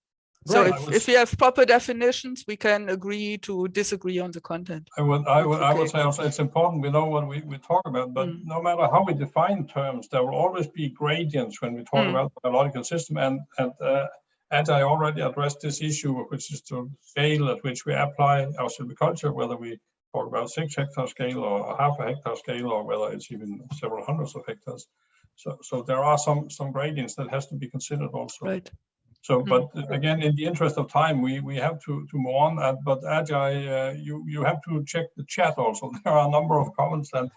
Speaker 3: So if we have proper definitions, we can agree to disagree on the content.
Speaker 1: I would say also it's important we know what we talk about, but no matter how we define terms, there will always be gradients when we talk about the biological system. And I already addressed this issue, which is the scale at which we apply our silviculture, whether we talk about 6 hectare scale or half a hectare scale, or whether it's even several hundreds of hectares. So there are some gradients that has to be considered also.
Speaker 3: Right.
Speaker 1: So, but again, in the interest of time, we have to move on. But Ajay, you have to check the chat also. There are a number of comments and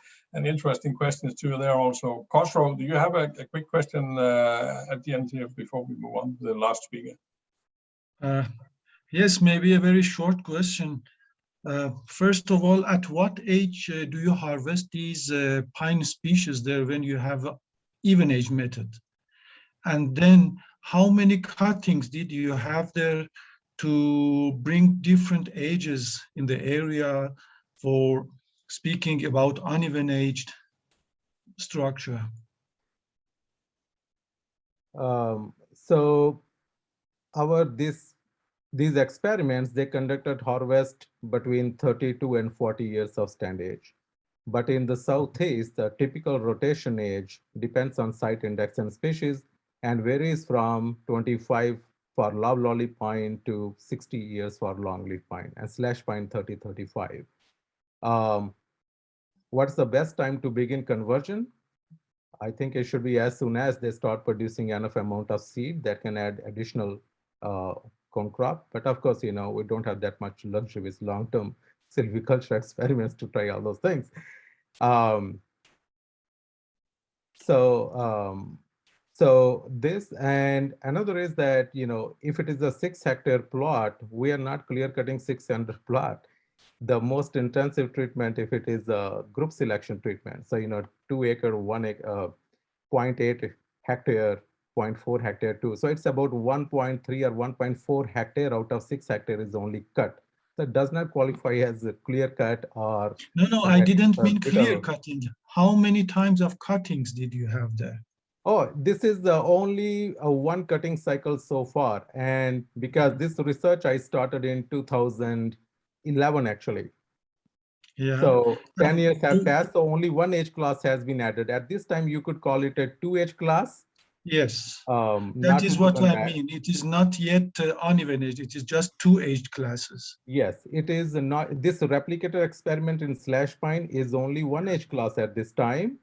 Speaker 1: interesting questions too there also. Khosrow, do you have a quick question at the end here before we move on to the last speaker?
Speaker 4: Yes, maybe a very short question. First of all, at what age do you harvest these pine species there when you have even age method? And then how many cuttings did you have there to bring different ages in the area for speaking about uneven aged structure?
Speaker 9: So these experiments, they conducted harvest between 32 and 40 years of stand age. But in the Southeast, the typical rotation age depends on site index and species and varies from 25 for loblolly pine to 60 years for longleaf pine, and slash pine 30-35. What's the best time to begin conversion? I think it should be as soon as they start producing enough amount of seed that can add additional corn crop. But of course, we don't have that much luxury with long-term silviculture experiments to try all those things. So this, and another is that, if it is a 6-hectare plot, we are not clear cutting 600 plot. The most intensive treatment, if it is a group selection treatment, so 2 acre, 1 acre, 0.8 hectare, 0.4 hectare too. So it's about 1.3 or 1.4 hectare out of 6 hectare is only cut. So it does not qualify as a clear cut or.
Speaker 4: No, I didn't mean clear cutting. How many times of cuttings did you have there?
Speaker 9: Oh, this is the only one cutting cycle so far. And because this research I started in 2011, actually.
Speaker 4: Yeah.
Speaker 9: So 10 years have passed, so only one age class has been added. At this time, you could call it a 2-age class.
Speaker 4: Yes, that is what I mean. It is not yet uneven age. It is just 2 age classes.
Speaker 9: Yes, it is not. This replicator experiment in slash pine is only 1 age class at this time.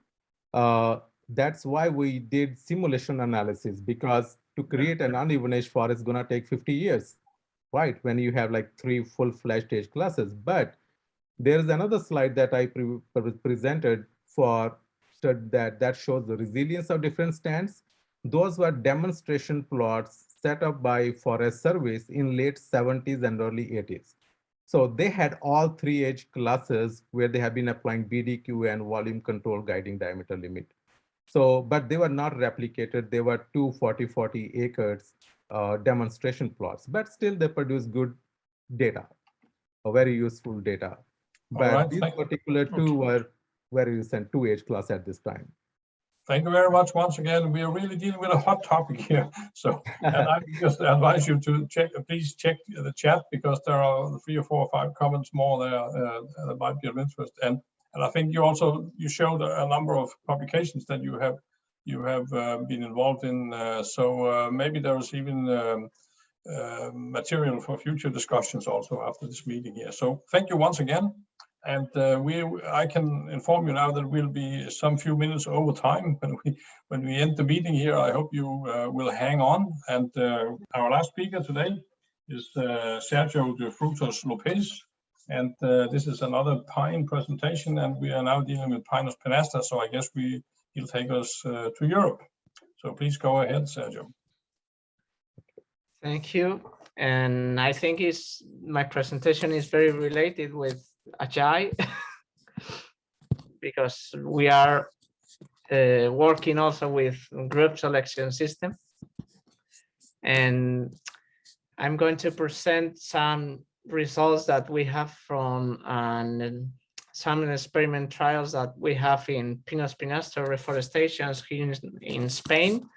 Speaker 9: That's why we did simulation analysis, because to create an uneven age forest is gonna take 50 years, right? When you have like 3 full-fledged age classes. But there's another slide that I presented for that shows the resilience of different stands. Those were demonstration plots set up by Forest Service in late 70s and early 80s. So they had all 3 age classes where they have been applying BDQ and volume control guiding diameter limit. So, but they were not replicated. They were 2 40 acres demonstration plots, but still they produce good data, very useful data. But these particular 2 were very recent, 2 age class at this time.
Speaker 1: Thank you very much once again. We are really dealing with a hot topic here. So, and I just advise you to please check the chat, because there are 3 or 4 or 5 comments more there that might be of interest. And I think you showed a number of publications that you have been involved in. So maybe there is even material for future discussions also after this meeting here. So thank you once again. And I can inform you now that we'll be some few minutes over time when we end the meeting here. I hope you will hang on. And our last speaker today is Sergio de Frutos Lopes. And this is another pine presentation, and we are now dealing with Pinus pinaster. So I guess he'll take us to Europe. So please go ahead, Sergio.
Speaker 12: Thank you. And I think my presentation is very related with Ajay, because we are working also with group selection system. And I'm going to present some results that we have from some experiment trials that we have in Pinus pinaster reforestations here in Spain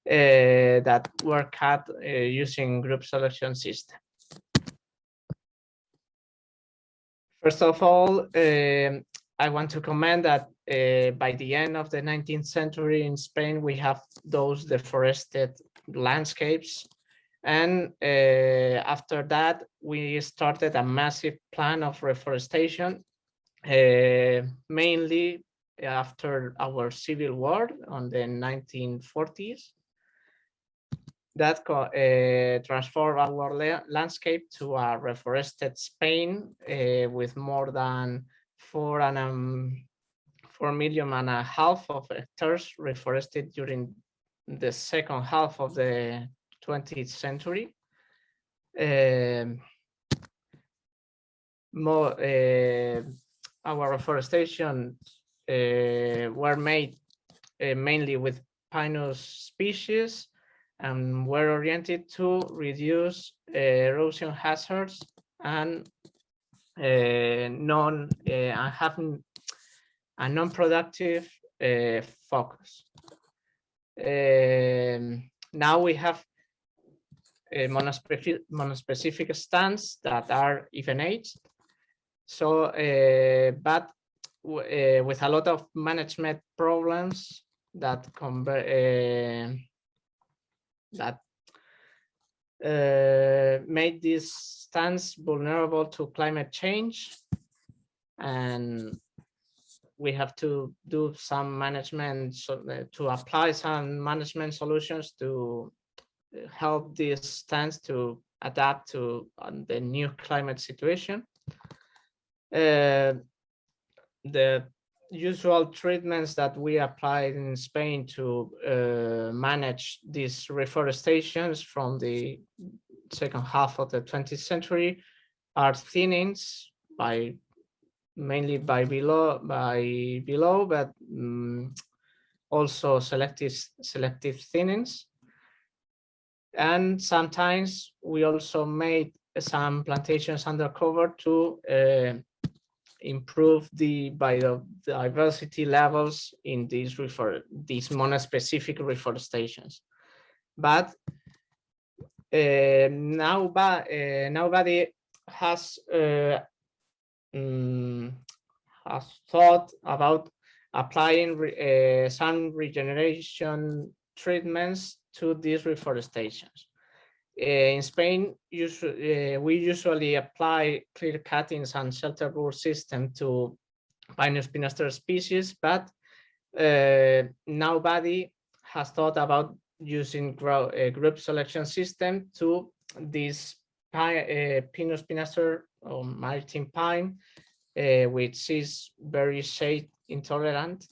Speaker 12: that were cut using group selection system. First of all, I want to comment that by the end of the 19th century in Spain, we have those deforested landscapes. And after that, we started a massive plan of reforestation, mainly after our civil war on the 1940s. That transformed our landscape to a reforested Spain with more than 4.5 million of hectares reforested during the second half of the 20th century. Our reforestation were made mainly with Pinus species, and were oriented to reduce erosion hazards and having a non-productive focus. Now we have monospecific stands that are even-aged. So, but with a lot of management problems that made these stands vulnerable to climate change, and we have to do some management to apply some management solutions to help these stands to adapt to the new climate situation. The usual treatments that we applied in Spain to manage these reforestations from the second half of the 20th century are thinnings mainly by below, but also selective thinnings. And sometimes we also made some plantations undercover to improve the biodiversity levels in these monospecific reforestations. But nobody has thought about applying some regeneration treatments to these reforestations. In Spain, we usually apply clear cuttings and shelter board system to Pinus pinaster species, but nobody has thought about using a group selection system to this Pinus pinaster or maritime pine, which is very shade intolerant.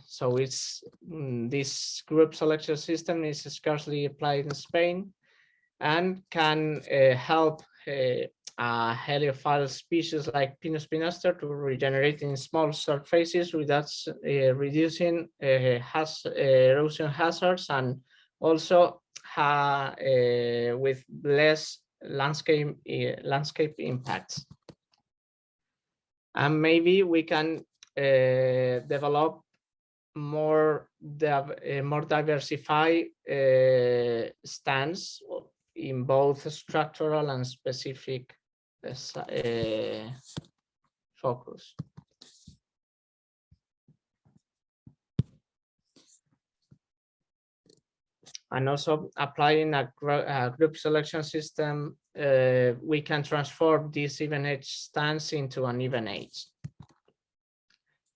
Speaker 12: So it's this group selection system is scarcely applied in Spain and can help a heliophile species like Pinus pinaster to regenerate in small surfaces without reducing erosion hazards, and also with less landscape impacts. And maybe we can develop more diversified stands in both structural and specific focus. And also applying a group selection system, we can transform these even age stands into an even age.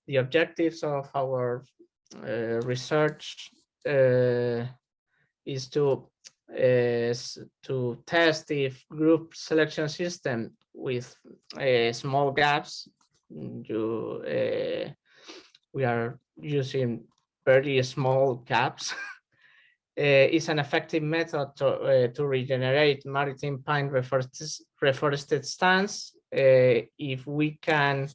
Speaker 12: The objectives of our research is to test if group selection system with small gaps, we are using very small gaps, is an effective method to regenerate maritime pine reforested stands if we can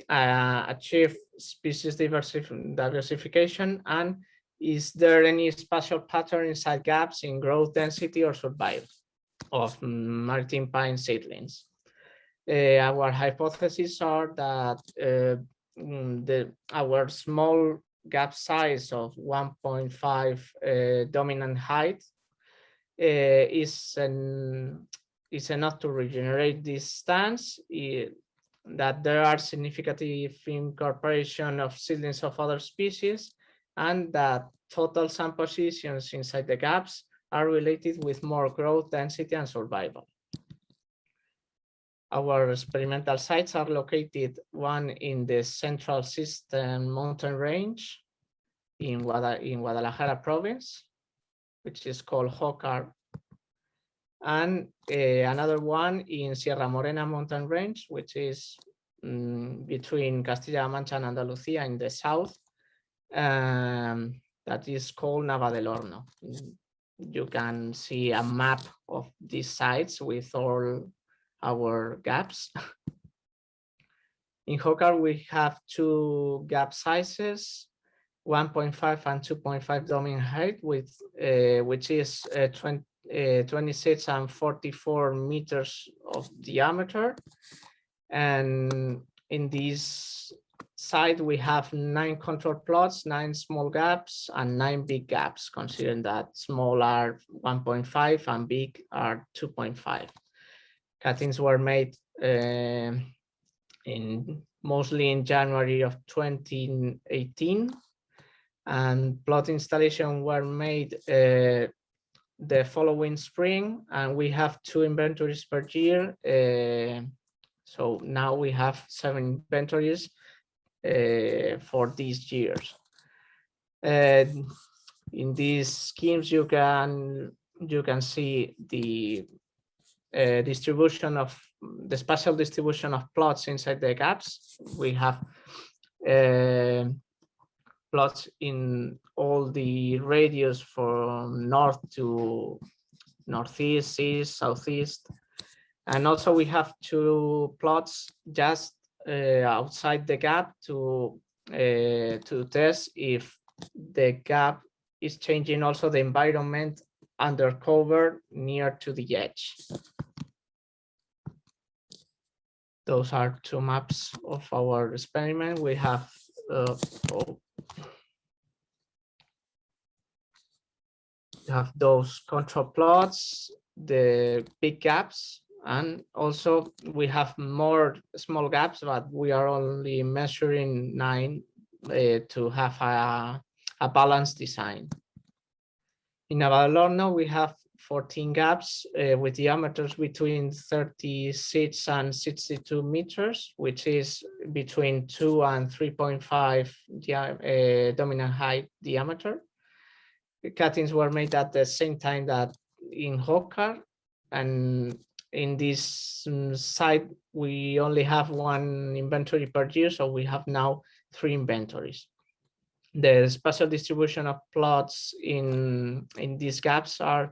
Speaker 12: achieve species diversification, and is there any spatial pattern inside gaps in growth density or survival of maritime pine seedlings. Our hypotheses are that our small gap size of 1.5 dominant height is enough to regenerate these stands, that there are significant incorporation of seedlings of other species, and that total sand positions inside the gaps are related with more growth density and survival. Our experimental sites are located, one in the Central System mountain range in Guadalajara province, which is called Jocar, and another one in Sierra Morena mountain range, which is between Castilla-La Mancha and Andalucía in the south, that is called Nava del Horno. You can see a map of these sites with all our gaps. In Jocar, we have two gap sizes, 1.5 and 2.5 dominant height, with which is 26 and 44 meters of diameter. And in this site, we have 9 control plots, 9 small gaps, and 9 big gaps, considering that small are 1.5 and big are 2.5. Cuttings were made mostly in January of 2018, and plot installation were made the following spring, and we have 2 inventories per year. So now we have 7 inventories for these years. In these schemes, you can see the distribution of the spatial distribution of plots inside the gaps. We have plots in all the radius from north to northeast, east, southeast. And also we have 2 plots just outside the gap to test if the gap is changing also the environment under cover near to the edge. Those are 2 maps of our experiment. We have those control plots, the big gaps, and also we have more small gaps, but we are only measuring 9 to have a balanced design. In Avadorno, we have 14 gaps with diameters between 36 and 62 meters, which is between 2 and 3.5 dominant height diameter. The cuttings were made at the same time that in Hokar, and in this site, we only have 1 inventory per year, so we have now 3 inventories. The spatial distribution of plots in these gaps are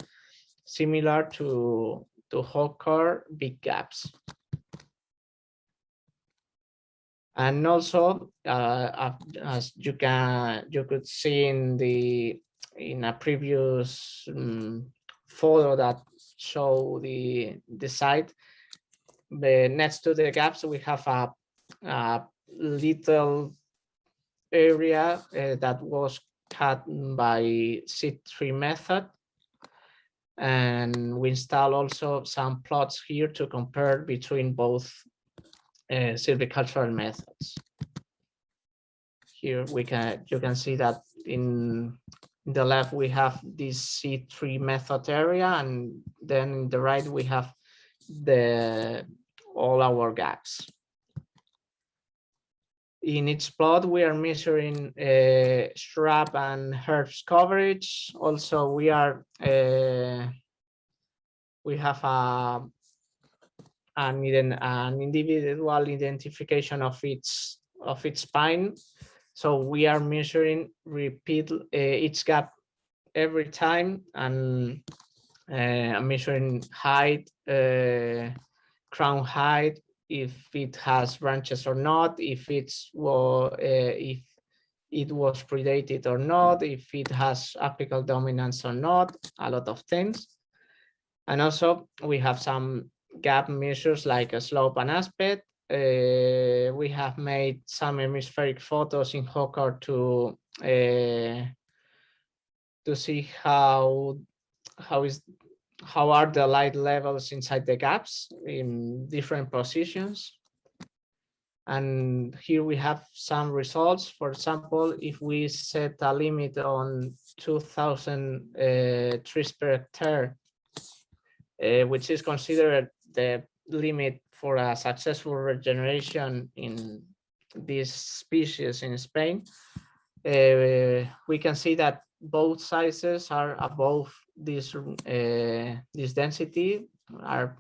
Speaker 12: similar to Hokar big gaps. And also, as you could see in a previous photo that show the site, next to the gaps we have a little area that was cut by seed tree method, and we install also some plots here to compare between both silvicultural methods. Here you can see that in the left we have this seed tree method area, and then in the right we have all our gaps. In each plot, we are measuring shrub and herbs coverage. Also, we have an individual identification of its spine. So we are measuring each gap every time, and measuring height, crown height, if it has branches or not, if it was predated or not, if it has apical dominance or not, a lot of things. And also we have some gap measures like a slope and aspect. We have made some hemispheric photos in Hokar to see how are the light levels inside the gaps in different positions. And here we have some results. For example, if we set a limit on 2,000 trees per hectare, which is considered the limit for a successful regeneration in this species in Spain, we can see that both sizes are above this density, are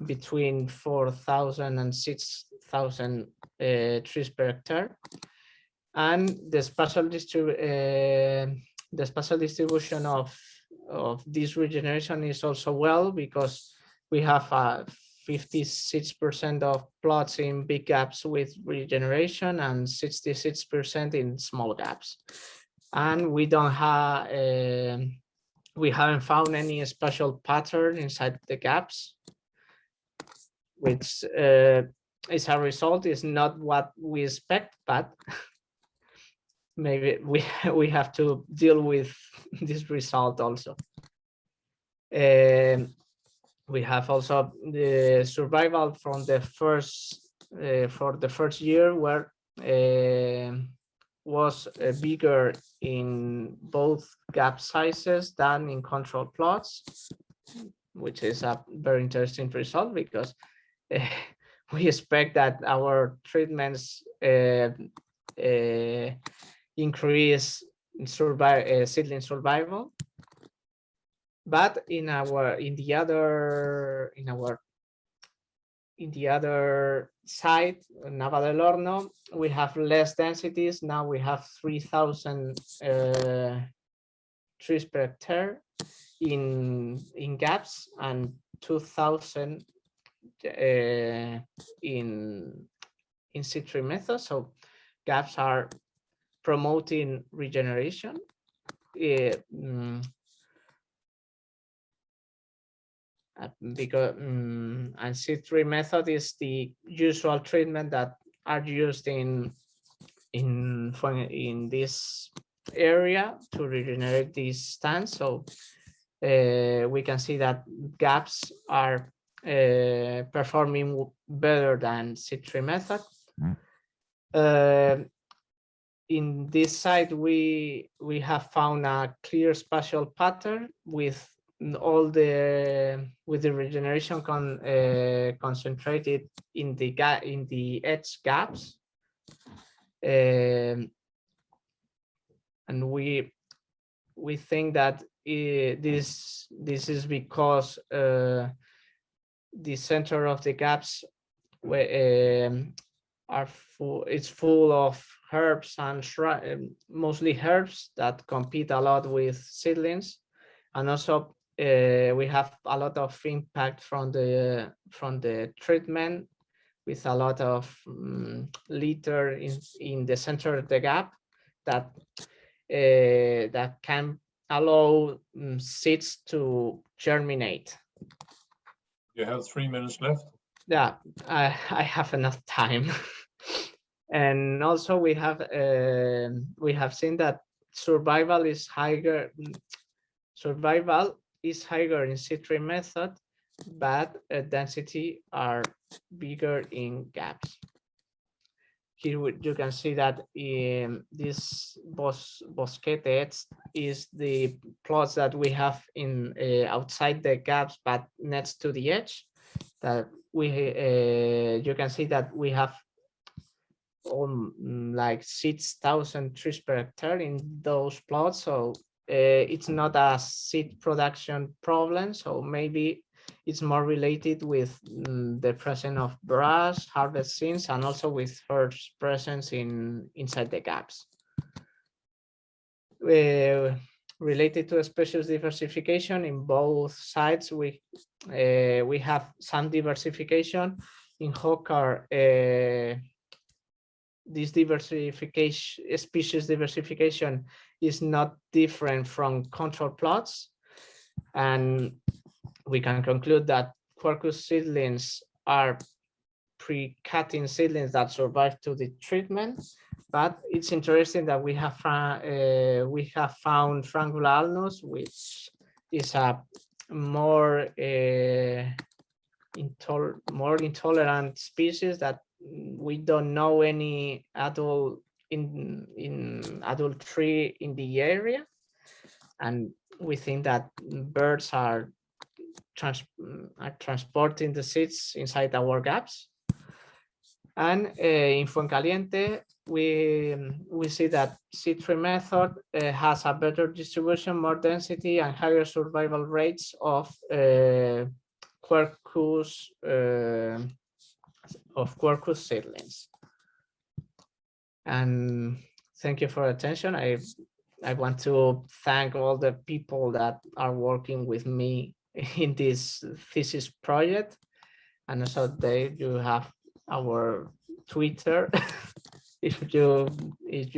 Speaker 12: between 4,000 and 6,000 trees per hectare, and the spatial distribution of this regeneration is also well, because we have 56% of plots in big gaps with regeneration and 66% in small gaps. And we don't have, we haven't found any special pattern inside the gaps, which is a result, is not what we expect, but maybe we have to deal with this result also. We have also the survival from the first for the first year, where was bigger in both gap sizes than in control plots, which is a very interesting result, because we expect that our treatments increase seedling survival. But in the other side, Nava del Horno, we have less densities. Now we have 3,000 trees per hectare in gaps and 2,000 in seed tree method. So gaps are promoting regeneration. Because and seed tree method is the usual treatment that are used in this area to regenerate these stands. So we can see that gaps are performing better than seed tree method. In this side, we have found a clear spatial pattern with all the regeneration concentrated in the edge gaps, and we think that this is because the center of the gaps are full of herbs and mostly herbs that compete a lot with seedlings, and also we have a lot of impact from the treatment, with a lot of litter in the center of the gap that can allow seeds to germinate.
Speaker 1: You have 3 minutes left.
Speaker 12: Yeah, I have enough time. And also we have seen that survival is higher. Survival is higher in seed tree method, but density are bigger in gaps. Here you can see that this bosquetes is the plots that we have in outside the gaps, but next to the edge. That you can see that we have like 6,000 trees per hectare in those plots. So it's not a seed production problem. So maybe it's more related with the presence of brush, harvest scenes, and also with herbs presence inside the gaps. Related to species diversification in both sides, we have some diversification. In Hokar, this diversification, species diversification, is not different from control plots, and we can conclude that Quercus seedlings are pre-cutting seedlings that survive to the treatment. But it's interesting that we have found Frangula alnus, which is a more intolerant species that we don't know any adult adult tree in the area, and we think that birds are transporting the seeds inside our gaps. And in Fuencaliente, we see that seed tree method has a better distribution, more density, and higher survival rates of Quercus seedlings. And thank you for attention. I want to thank all the people that are working with me in this thesis project, and also you have our Twitter if you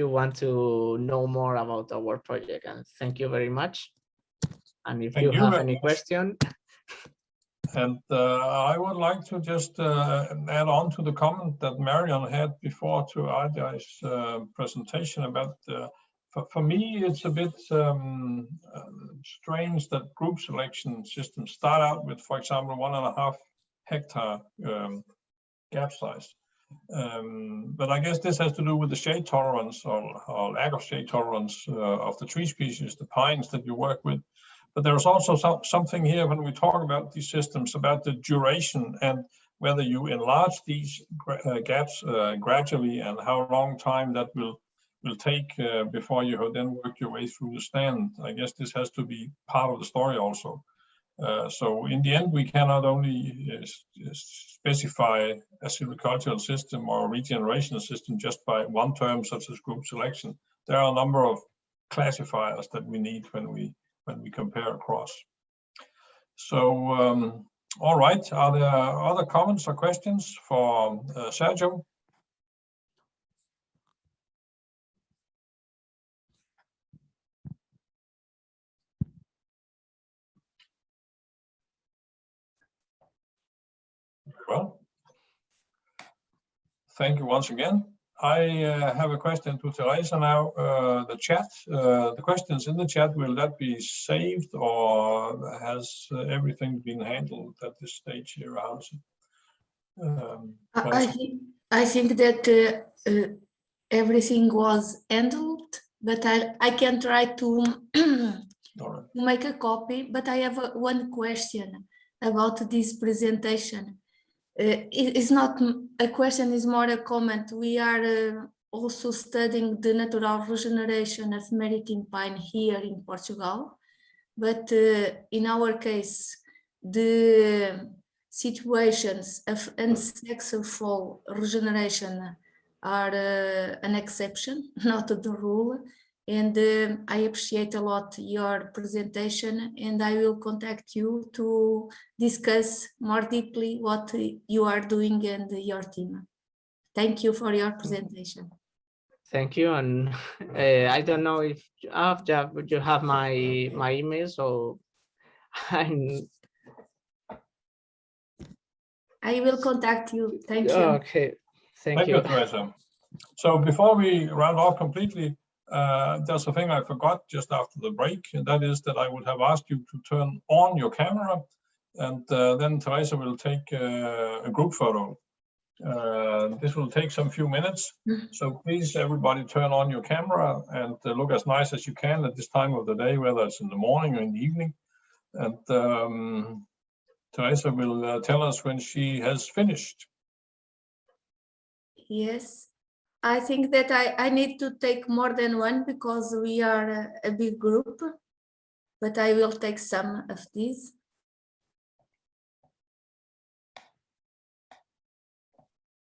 Speaker 12: want to know more about our project. And thank you very much. And if you have any question.
Speaker 1: And I would like to just add on to the comment that Marion had before to Ajay's presentation about for me, it's a bit strange that group selection systems start out with, for example, 1.5 hectare gap size. But I guess this has to do with the shade tolerance or lack of shade tolerance of the tree species, the pines that you work with. But there's also something here when we talk about these systems about the duration and whether you enlarge these gaps gradually and how long time that will will take before you have then worked your way through the stand. I guess this has to be part of the story also. So in the end, we cannot only specify a silvicultural system or a regeneration system just by one term, such as group selection. There are a number of classifiers that we need when we compare across. So, all right, are there other comments or questions for Sergio? Well, thank you once again. I have a question to Teresa now. The chat, the questions in the chat, will that be saved, or has everything been handled at this stage here?
Speaker 13: I think that everything was handled, but I can try to make a copy. But I have one question about this presentation. It's not a question, it's more a comment. We are also studying the natural regeneration of maritime pine here in Portugal, but in our case, the situations of unsuccessful regeneration are an exception, not the rule. And I appreciate a lot your presentation, and I will contact you to discuss more deeply what you are doing and your team. Thank you for your presentation.
Speaker 12: Thank you. And I don't know if you have my email, so
Speaker 13: I will contact you. Thank you.
Speaker 12: Okay. Thank you,
Speaker 1: Teresa. So before we round off completely, there's a thing I forgot just after the break, and that is that I would have asked you to turn on your camera, and then Teresa will take a group photo. This will take some few minutes, so please everybody turn on your camera and look as nice as you can at this time of the day, whether it's in the morning or in the evening. And Teresa will tell us when she has finished.
Speaker 13: Yes. I think that I need to take more than one because we are a big group, but I will take some of these.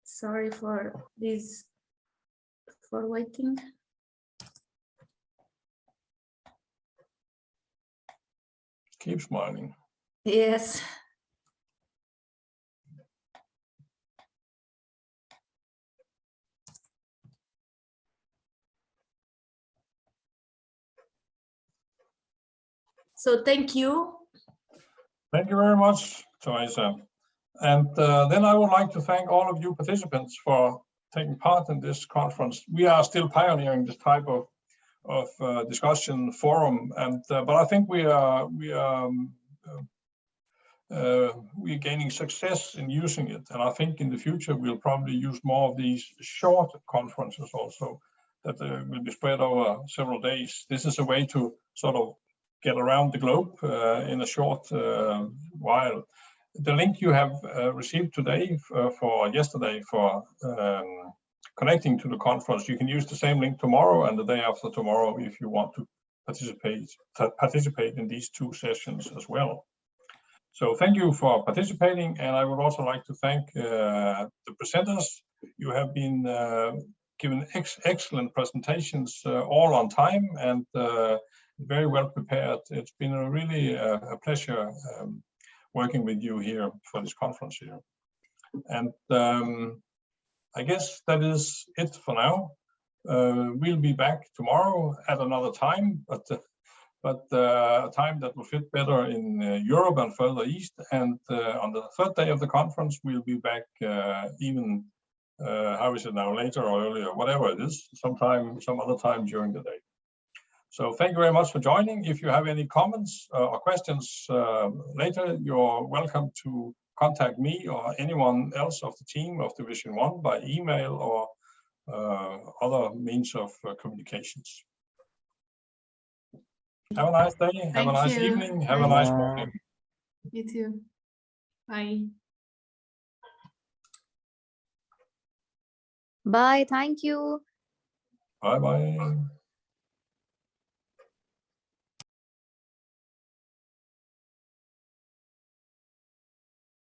Speaker 13: Sorry for this, for waiting.
Speaker 1: Keep smiling.
Speaker 13: Yes. So thank you.
Speaker 1: Thank you very much, Teresa. And then I would like to thank all of you participants for taking part in this conference. We are still pioneering this type of discussion forum, and but I think we're gaining success in using it. And I think in the future we'll probably use more of these short conferences also that will be spread over several days. This is a way to sort of get around the globe in a short while. The link you have received today for yesterday for connecting to the conference, you can use the same link tomorrow and the day after tomorrow if you want to participate in these two sessions as well. So thank you for participating, and I would also like to thank the presenters. You have been given excellent presentations all on time and very well prepared. It's been really a pleasure working with you here for this conference here. And I guess that is it for now. We'll be back tomorrow at another time, but a time that will fit better in Europe and further east. And on the third day of the conference, we'll be back even, how is it now, later or earlier, whatever it is, some other time during the day. So thank you very much for joining. If you have any comments or questions later, you're welcome to contact me or anyone else of the team of Division 1 by email or other means of communications. Have a nice day, have a nice evening, have a nice morning.
Speaker 13: You too. Bye.
Speaker 7: Bye. Thank you.
Speaker 1: Bye-bye.